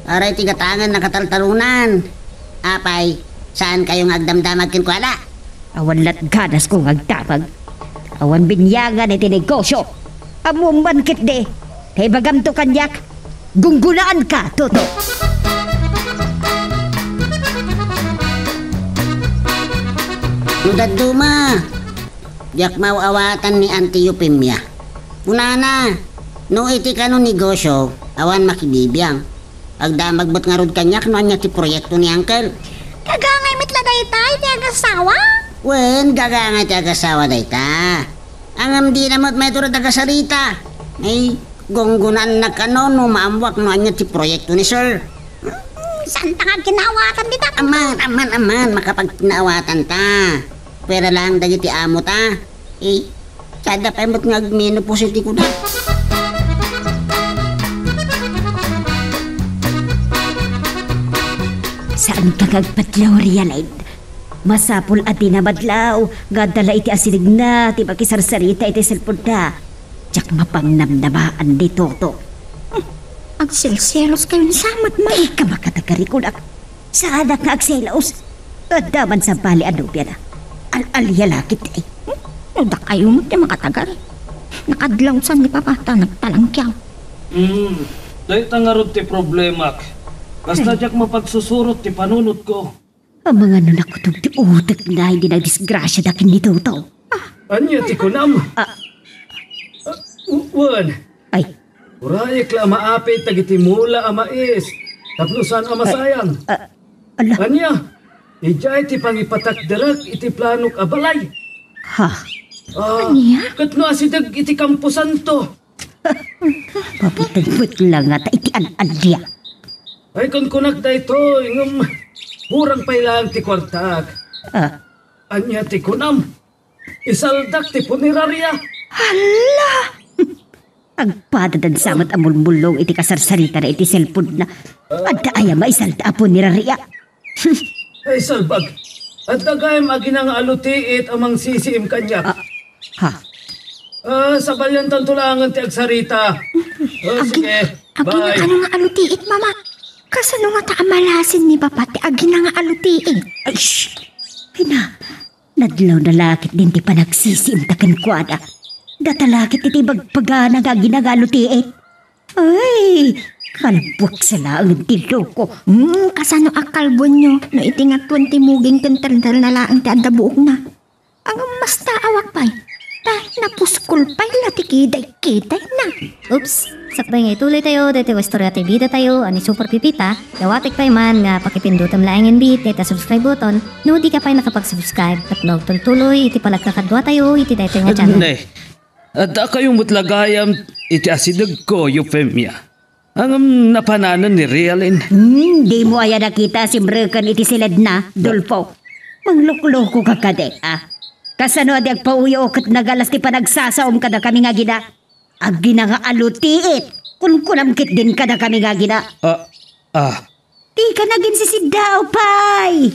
Para iti gatangan na kataltalunan. Apay, saan kayong agdamdamag kinkwala? Awan latganas kong agtapag. Awan binyagan iti negosyo. Amumban kit de. Kay bagam to kanyak. Gunggunaan ka, toto. Nudad duma. Diyak mawawatan ni Auntie Eupemia. Unana, no iti ka no negosyo, awan makibibiyang. Agdamagbot nga rod kanyak no anya ti proyekto ni Uncle. Kagangay mitla daytay, ti agasawa. Wen, gagangay ti agasawa dayta. Angam di namot may turod agasarita. Ay, gunggunan na ka no maamwak no anya ti proyekto ni Sir. Saan ta nga kinawatan dita? Aman, makapagkinawatan ta. Pero lang dagiti amo ta. Eh, sada pa mo't nga agmenopositi ko na. Saan ka kagpatlaw, Rialaid? Masapul at dinabadlaw. Gadala iti asilig na, ti makisarsarita iti silpod na. Tsak mapangnamnamaan di toto. Agselselos kayo ni samat ma. May ka makatagarikunak. Saan ka agselos? Daman sa bali anubya na. Al-alyalakit eh. Da kayo mo di makatagal. Nakadlaw saan ni papata nagtalangkyaw. Dahil tangarod ti problema. Basta jak mapagsusurot ti panunot ko. Ang mga nanakutog ti utak na hindi nagdisgrasya dakin ni Toto. Anya ti kunam. Wan. Ay, Urayek la maapit tagiti mula amais. Tapnusan amasayang. ala, Anya. Ijay ti pangipatakdarak iti planok abalay. ha, Katno asidag iti kampusan to. paputagput lang nga ta iti an-adya. Ay kunak da ito, ingam murang pailang ti kwartak. Anya ti kunam. Isaldak ti punerarya. Agpadadan samot amulmulong iti kasarsarita na iti cellphone na. Adda aya maisalta apo ni Raria. Ay salbag. At dagayam aginang alutiit amang sisiim kanya. Ha, Sabalyan tantulangan ti agsarita. Sige, bye. Agi na nga alutiit, mama. Kasano nga taamalasin ni Papa ti agi na nga alutiit. ay shh. Hina, nadlaw na lakit din ti panagsisiim taken kwada. Datalakit iti bagpagana nga ginagaluti Ay, kalbuk sila ang tiloko. Kasano akalbo nyo no iti nga 20 muging tental na laang ti anda buok na. Ang mas taawak pa'y. Napuskul pa'y latikiday kitay na. Oops! Sakbay nga ituloy tayo, dito istorya tayo bida tayo, ani Super Pipita, dawatik pa man nga pakipindutam laing bit, dito subscribe button, no di ka pa nakapag-subscribe, at log tuloy, iti palagkakadwa tayo, iti dito nga channel. Nay, at kayong mutlagayam iti asidag ko, Eufemia. Ang napananan ni Realin. Di mo aya nakita si Mrekan iti silad na, Dolfo. Manglukloko ka kade, Kasano adi agpauyo kat nagalas ti panagsasaom kada kami nga gina. Agi na nga alutiit. Kunkunamkit din kada kami nga gina. Di ka naging sisidao, pay.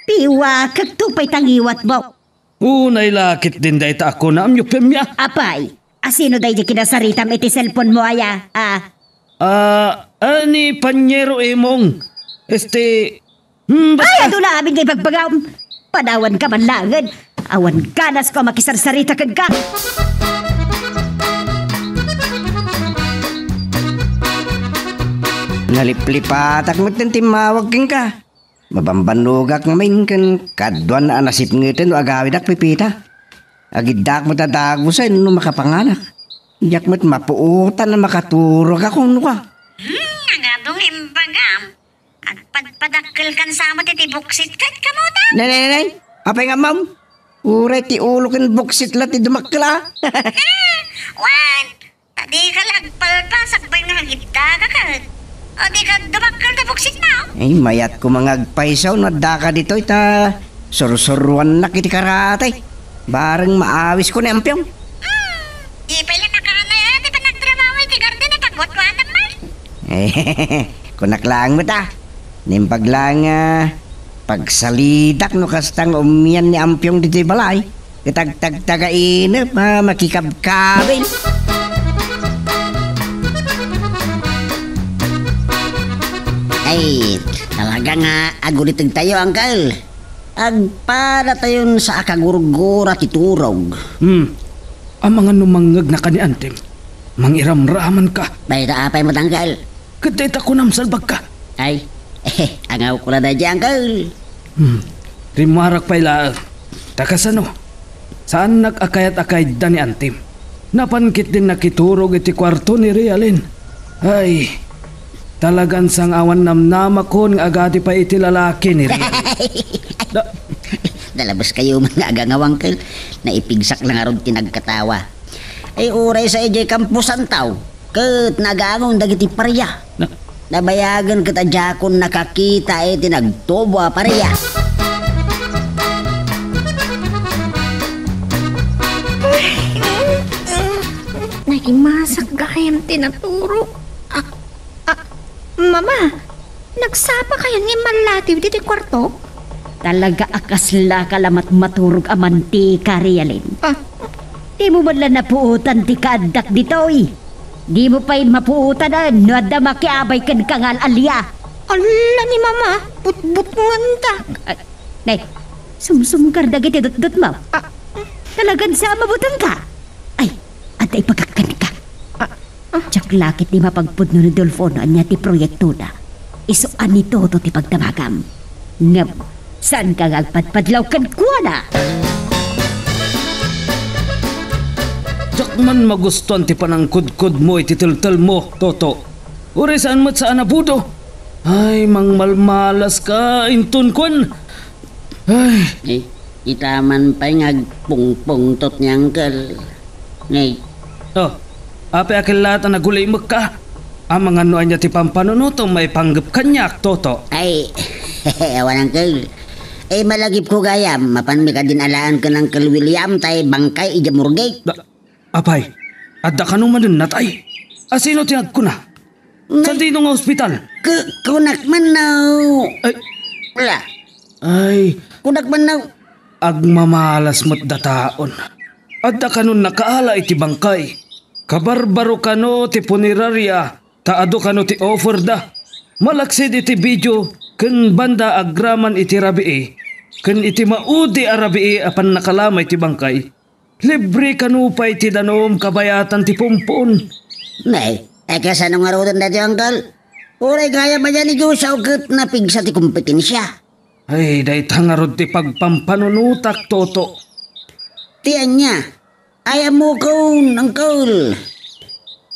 Piwa, kagtupay tangiwat mo. Unay lakit din dahi ta ako na amyo pemya. Apay, asino dahi di kinasaritam iti cellphone mo aya, Ani panyero emong. Ay, adula amin kay pagbagaw. Padawan ka man langad. Awan ganas ko makisarsarita kag ka. Naliplipatak mo timawag king ka. Mabambanugak nga main kan kadwan na anasip ngiten o agawid ak pipita. Agidak mo tadago sa no makapanganak. Iyak mo't mapuutan na makaturo ka kung ka. Nagadong imbagam. At padpadakkel kan sa amat iti buksit kat kamuta. Nay. Apay nga ma'am. Uray ti ulo kan buksit la ti dumakla. Wan, tadi ka lagpalpasak ba nga hagita ka kat? O di ka dumakkel na buksit na. Ay mayat ko mga agpaisaw na daka dito ita. Surusuruan na kiti karate. Bareng maawis ko ni Ampyong. Ipay lang nakana yan. Di pa nagtrabaho iti garden na tagwat-wat naman. Kunak lang mo ta. Nimpag lang pagsalidak no kastang umiyan ni Ampyong dito balay. Kitagtag-tagainap makikabkabin. Ay, talaga nga aguritag tayo, Uncle. Agpada tayon sa akagurgura titurog. Ang mga numangag na kaniantim. Mangiramraman ka. Bayta apay mo, Uncle. Kadeta ko nam salbag ka. Ay, angaw ko na na dyan, Uncle. Rimarak pa ila. Takasano? Saan nag-akayat-akay da ni Antim? Napankit din nakiturog iti kwarto ni Realin. Ay, talagang sang awan namnama ko ng agadi pa iti lalaki ni Realin. Dalabas kayo mga agangawang, Uncle. Naipigsak lang aron tinagkatawa. Ay, uray sa ijay kampusan tao. Kat nagangong dagiti parya. Nabayagan kita jakon nakakita tinagtobo parya. Naimasak gayam tinaturo. Mama, nagsapa kayo ni Malatiw dito kwarto? Talaga akasla kalamat maturog amantika, Realin. Di mo man lang napuutan ti kaadak dito Di mo pa'y mapuutan no da makiabay kan kangal alya. Ala ni Mama, but nganta. Nay, sumsumgar dagiti dut-dut mo. Talagang sa mabutan ka. Ay, at ipagkakan ka. Tsak lakit di mapagpudno ni Dolfo no anya ti proyekto na. Isuan ni Toto ti pagdamagam. Ngap, saan ka agpadpadlaw kan kuwana? Jakman magustuhan ti panangkudkod mo ititiltal mo, Toto. Uri saan mat saan abudo? Ay, mangmalmalas ka, inton kon. Ay, Itaman pa ngagpungpung tot niya, Uncle. Ngay. Oh, ape akil lahat ang nagulay mo ka. Ang mga noan niya ti pampanunutong may panggap kanyak, Toto. Ay, awan, Uncle. Malagip ko gayam. Mapan mi ka din alaan ka ng Uncle William tay bangkay ijamurgay. Apay, adda ka nung manin natay. Asino tinag ko na? Saan dito nga ospital? Kunak man now. Ay, Wala. ay, Kunak man now. agmamalas mo't dataon. Adda ka nun nakaala iti bangkay. Kabarbaro ka no ti punerarya. Taado ka no ti offer da. Malaksid iti video. Kun banda agraman iti rabii. Kun iti maudi arabii apan nakalamay ti bangkay. Libre kanupay ti danom kabayatan ti pumpon. Nay, kasa nung arudan dati, Uncle. Uray kaya ba yan igusaw kat na pigsa ti kompetensya? Ay, dahi tangarod ti pagpampanunutak, Toto. Tiyan niya, ayaw mo kaun, Uncle.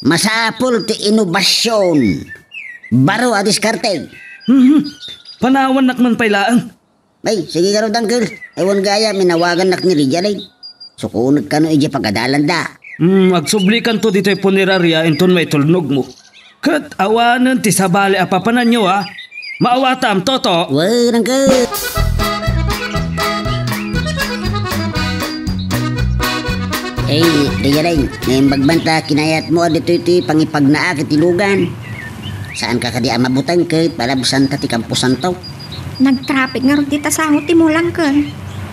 Masapol ti inobasyon. Baro a diskarte. Panawan nakman pailaang. Ay, sige karod, Uncle. Ewan gaya, minawagan nak ni Rijalay. Sukunod ka no iji pagadalan da. Agsublikan to dito'y punerarya inton may tulnog mo. Kat awanan ti sabali apapanan nyo ha. Maawatam, Toto. Well, Uncle. Rijalay, ngayon bagbanta kinayat mo dito iti pangipagnaa kitilugan. Saan ka kadi amabutang kahit palabusan ta ti kampusan to? Nag-traffic nga ron tita sa huti mo lang ka.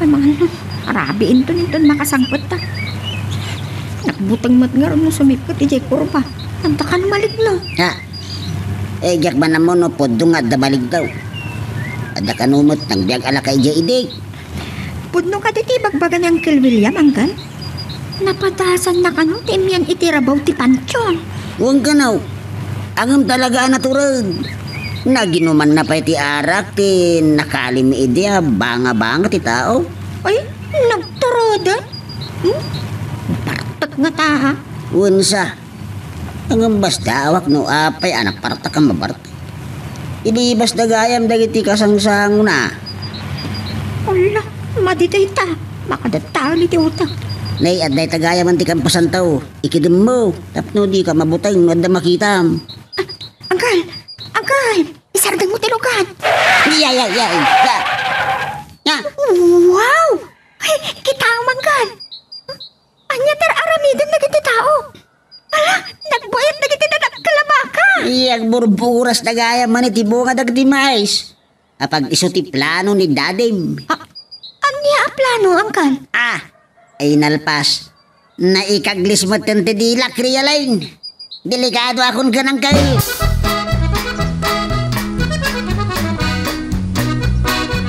Ay mga arabi inton makasangpot ta. Nakbutang mat nga ron mo sumipot ijay kurba. Anta ka maligno. Ha? Jak ba naman no poddo nga dabalig daw. Ada ka numot ng biyag ala kay ijay idig. Pudno ka diti bagbagan ng Uncle William, Anggal. Napadasan na ka no timyan itirabaw ti pansyon. Huwag ka now. Angam talaga naturad. Naginuman na pa iti arak ti nakalimi idea banga-banga ti tao. Ay, nagturoda? Partak nga ta ha? Unsa. Angam basta awak no apay anak partak ang mabarta. Ilibas na gayam dagiti kasangsang na. Wala, maditay ta. Makadatali ti utang. Nay, aday tagayam ang ti kampasan tao. Ikidum mo. Tapno di ka mabutang wanda makitam. Anggal, isardang mo tilugan. Ya. Wow! Ay, kita ang manggal. Anya ter aramidon na giti tao. Ala, nagbayad na giti na nagkalabaka. Iyag burburas na gaya man iti bunga dagdi mais. Apag iso ti plano ni dadim. Anya a plano, Anggal? Ay nalpas. Naikaglis mo tente dilak Rialain. Delikado akong ganang kayo.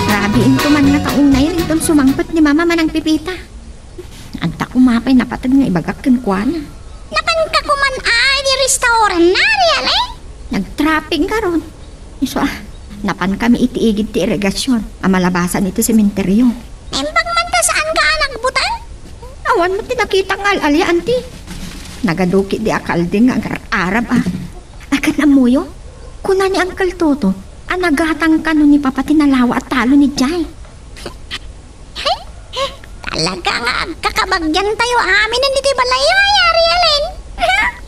Grabe into man nga taunay rin itong sumangpat ni mama manang pipita. Anta kumapay napatag nga ibagak kenkwana. Napan ka kuman ay di restaurant na, Rialain? Nag-trapping ka ron. Iso napan kami itiigid ti irigasyon. Ang malabasan ito sementeryo. Embag man ta saan ka nagbutan? Awan mo tinakita nga alalya, auntie. Nagaduki di akalde nga Arab Akan amuyo, kuna ni Uncle Toto, nagatang kano ni Papa tinalawa at talo ni Jai. Talaga nga, kakabagyan tayo amin na niti balayo, Rialain.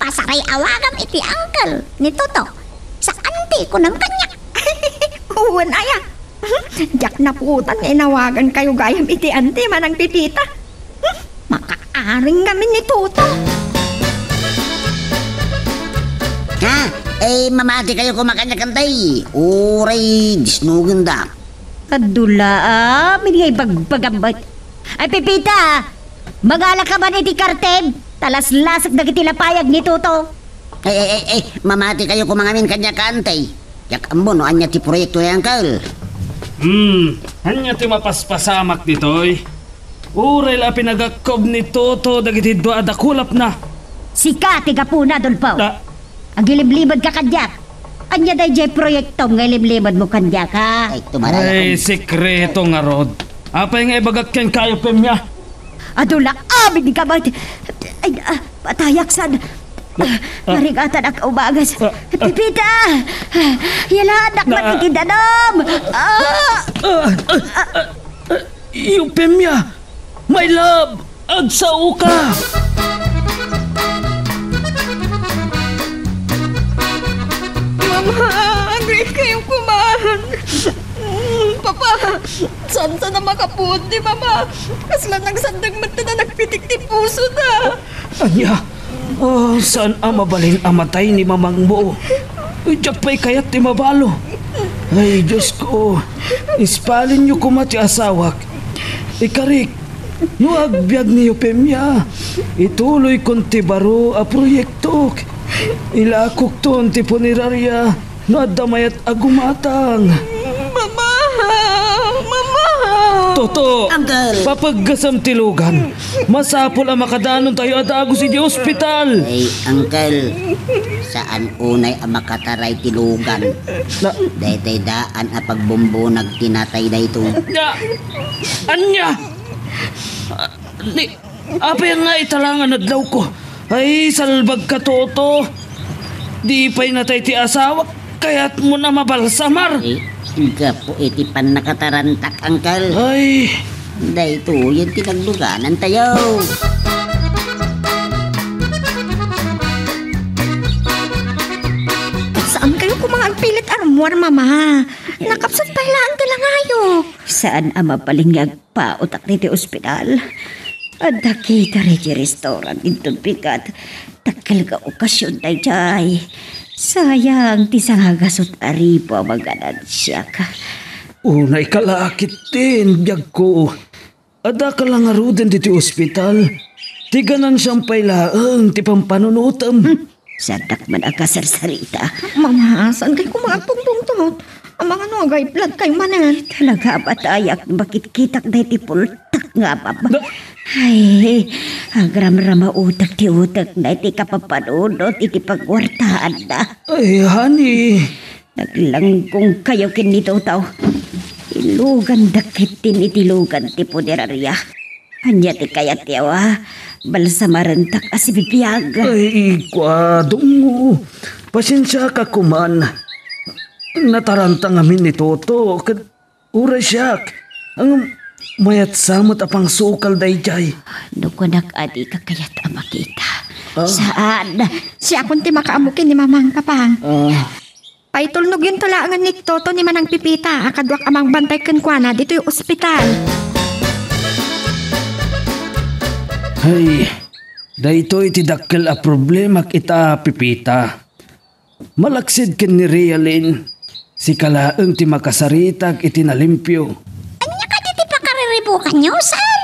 Pasaray awagam iti Uncle ni Toto. Sa auntie ko ng kanya. Uwan aya. Jak na putan inawagan kayo gayam iti auntie manang pipita. Makaaring kami ni Toto. Mamati kayo kumakanya-kantay. Uray, disnugin da. Kadula minigay bagbagambat. Ay pipita, magala ka ba ni ti karteb? Talas-lasak na kitilapayag ni Toto. Mamati kayo kumangamin kanya-kantay. Yak ambo no anya ti proyekto yan, Uncle. Anya ti mapaspasamak ditoy. Uray la pinagakob ni Toto dagiti doa dakulap na. Sika, tiga puna, Dolpaw. Ang giliblibad ka kadyak. Anya day jay proyekto nga limlimod mo kanya ka. Ay, tumarala Ay, sikreto nga rod. Apa yung ibagak kang kayo pemya? Adula, abig ka ba? Ay, patayak sad. Marigatan ang kaubagas. Pipita! Yalanak man itindanom! Yung pemya! My love! Agsao ka! Mama, agree kayong kumahan. Papa, saan na makapuot ni Mama? Kasla nang sandang mata na nagpitik ni puso na. Anya, saan ang mabalin amatay ni mamang mo? Diyak pa'y kayat ni mabalo. Ay, Diyos ko, ispalin niyo kumati asawak. Ikarik, yung agbyag ni Eupemia, ituloy kong tibaro a proyekto. Ilakok ton ti punerarya, no adamayat agumatang. Mama! Toto, Uncle! papaggasam tilugan. Masapol ang makadanon tayo at agos di ospital. Ay, Uncle, saan unay ang makataray tilugan? Na, Daytay daan a pagbumbo nagtinatay dayto. Anya! Apa yung nga italangan na daw ko? Ay, salbag ka, Toto. Di pa'y natay ti asawa, kaya't mo na mabalsamar. Eh, ilga po iti pan nakatarantak, Uncle. Ay, Dayto, yung tinagluganan tayo. Saan kayo kumangang pilit armor, Mama? Nakapsat pailaan ka lang ayo. Saan ang mapalingag pa utak niti ospital? Ada kita reji restoran itong pikat. Takal ka okasyon tayo jay. Sayang ti sangagasot aripo maganan siya ka. unay kalakit din, biyag ko. Ada ka lang aruden diti ospital. Tiganan siyang pailaang ti pampanunutam. Sadak man akasarsarita. Mama, saan kayo kumangang pungtungtot? Ang mga nogay blood kayo manan. Talaga batayak bakit kitak na iti pultak nga pa ba? Ay, agram-rama utak ti utak na iti kapapanunot iti pagwartaan na. Ay, honey. Naglangkong kayo kinito tao. Ilugan dakit tin itilugan ti punerarya. Anya ti kayat yawa. Balsamarantak asibibiyag. Ay, kwadong mo. Pasensya ka kuman. Nataranta ngamin ni Toto. Ura siyak. Ang mayat samot apang sukal dayjay. Nukunak adi kakayat ang makita. Saan? Siya akong ti makaamukin ni Mamang Kapang. Paitulnog yung tulangan ni Toto ni Manang Pipita. Akadwak amang bantay kenkwana dito yung ospital. Ay, dayto iti dakkel a problema kita Pipita. Malaksid ken ni Realin. Si kalaeng ti makasaritag iti nalimpyo. Anya ka diti pakariribukan nyo, sir?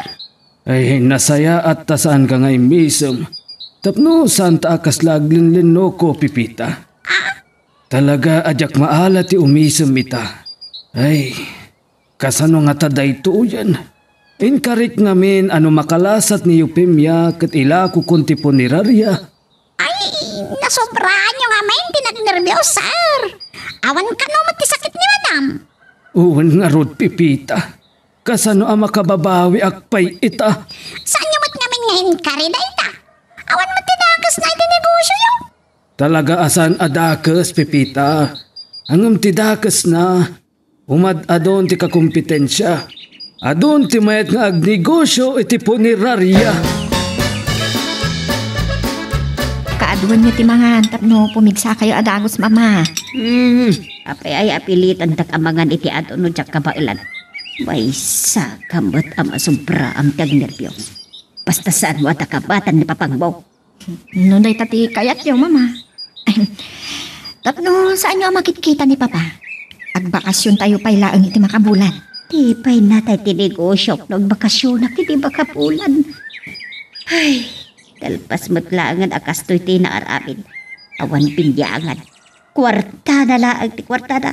Ay, nasaya at tasaan ka ngay misem. Tapno santa akas laglinlin no ko, Pipita. Talaga ajak maala ti umisem ita. Ay, kasano nga taday to yan. Inkarik ngamin ano makalasat ni Eupemia kat ila ko kunti punirarya. Ay, nasobrahan nyo nga main pinagnervyos, sir. Awan ka no matisakit ni madam. Uwan nga rod, Pipita. Kasano ang makababawi akpay ita. Saan nyo mat ngamin ngayon karida ita? Awan matinagas na iti negosyo yun. Talaga asan adakas, Pipita. Angam ti dakas na. Umad adon ti kakompetensya. Adon ti mayat nga agnegosyo iti punirarya. Kaaduan niyo ti mga antap no pumigsa kayo adagos, Mama. Apay ay apilitan takamangan iti ato no jak kabailan. May sakamot ama sobra ang tagnerbiyos. Basta saan mo at akabatan ni Papangbo. Nunay tati kayat yung Mama. Tapno, saan niyo ang makikita ni Papa? Agbakasyon tayo pailaang iti makabulan. Di pa'y natay tinegosyo nung bakasyon na kiti makabulan. Ay, talpas matlangan akas to'y tinaarapin. Awan pingyangan. Kwarta na laang ti kwarta na.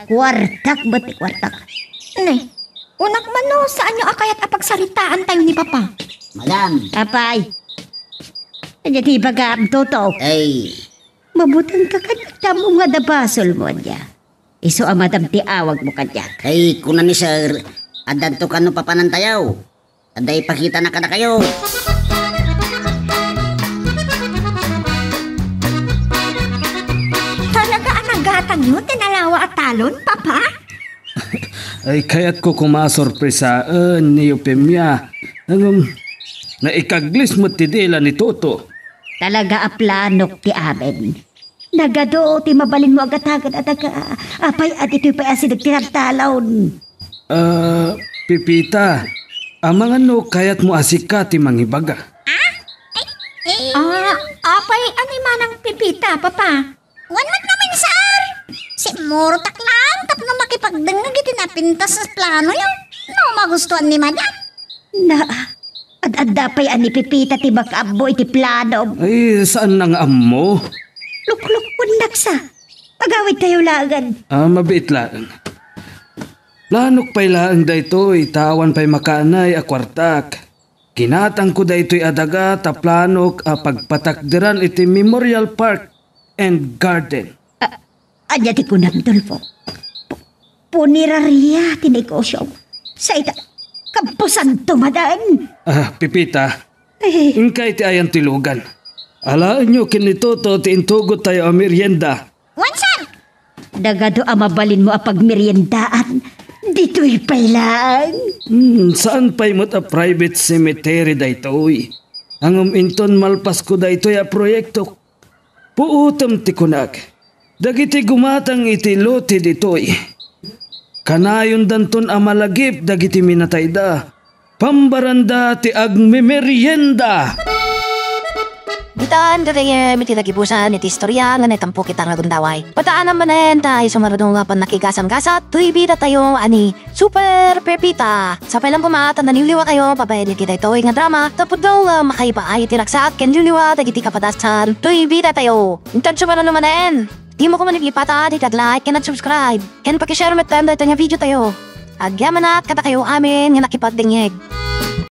Kwartak ba ti kwartak? Ne, unak man no, saan niyo akayat apagsaritaan tayo ni Papa? Madam, Apay. Kanya di baga ang toto. ay, Mabutang ka kanagda mo nga dabasol mo niya. Iso ang madam ti awag mo kanyak. Ay, kunan ni sir, adan to kano papanantayaw. Aday pakita na kada kayo. Talaga ang nagatang nyo, tinalawa at talon, papa? Ay kaya't ko kumasorpresaan ni Eupemia. Naikaglis mo tidila ni Toto. Talaga a planok ti amin. Nagado ti mabalin mo agad-agad at apay at ito'y pa asin nagtinagtalon. Pipita, amang ano kaya't mo asika ti mangibaga? Apay ani manang pipita, papa? Wanag namin, sir. Si Murutak lang, tapno makipagdengag iti napintas sa plano yung no magustuhan ni madam. Na, ad-adda pa'y ani pipita ti bakabo iti plano. Ay, saan nang ammo? Lukluk pundak sa. Pagawid tayo lagan. Mabait lang. Lanok pa'y laang daytoy, tawan pa'y makanay a kwartak. Kinatang ko daytoy adaga ta planok a pagpatakderan iti Memorial Park and Garden. Anya ti kunang tulpo. Punirariya ti negosyo. Sa ita, kampusan tumadaan. Pipita, ingkay ti ayan tilugan. Alaan nyo kinitoto ti intugot tayo a merienda. Wansan? Dagado ang mabalin mo a pagmeriendaan. Dito'y pailang. Saan pa'y mo't a private cemetery daytoy? Ang inton malpas ko daytoy a proyekto. Puutom ti kunag. Dagiti gumatang iti lote ditoy. Kanayon danton a malagip dagiti minatayda. Pambaranda ti agmemerienda. Bitaan dadaye miti nagibusan iti istorya nga netampo kita nga gundaway. Pataan naman tayo sumarunong nga pan nakigasam-gasat. Tuy bida tayo ani Super Pepita. Sa pailang kumatan naniliwa kayo pabayad kita ito nga drama. Tapos daw makaipaay tiraksak ken liliwa dagiti kapadasan. Tuy bida tayo. Intan sumara naman di mo ko manipipata di like ken at subscribe. Ken pakishare met time dahil nga video tayo. Agyaman at kata kayo amin nga nakipagdingeg.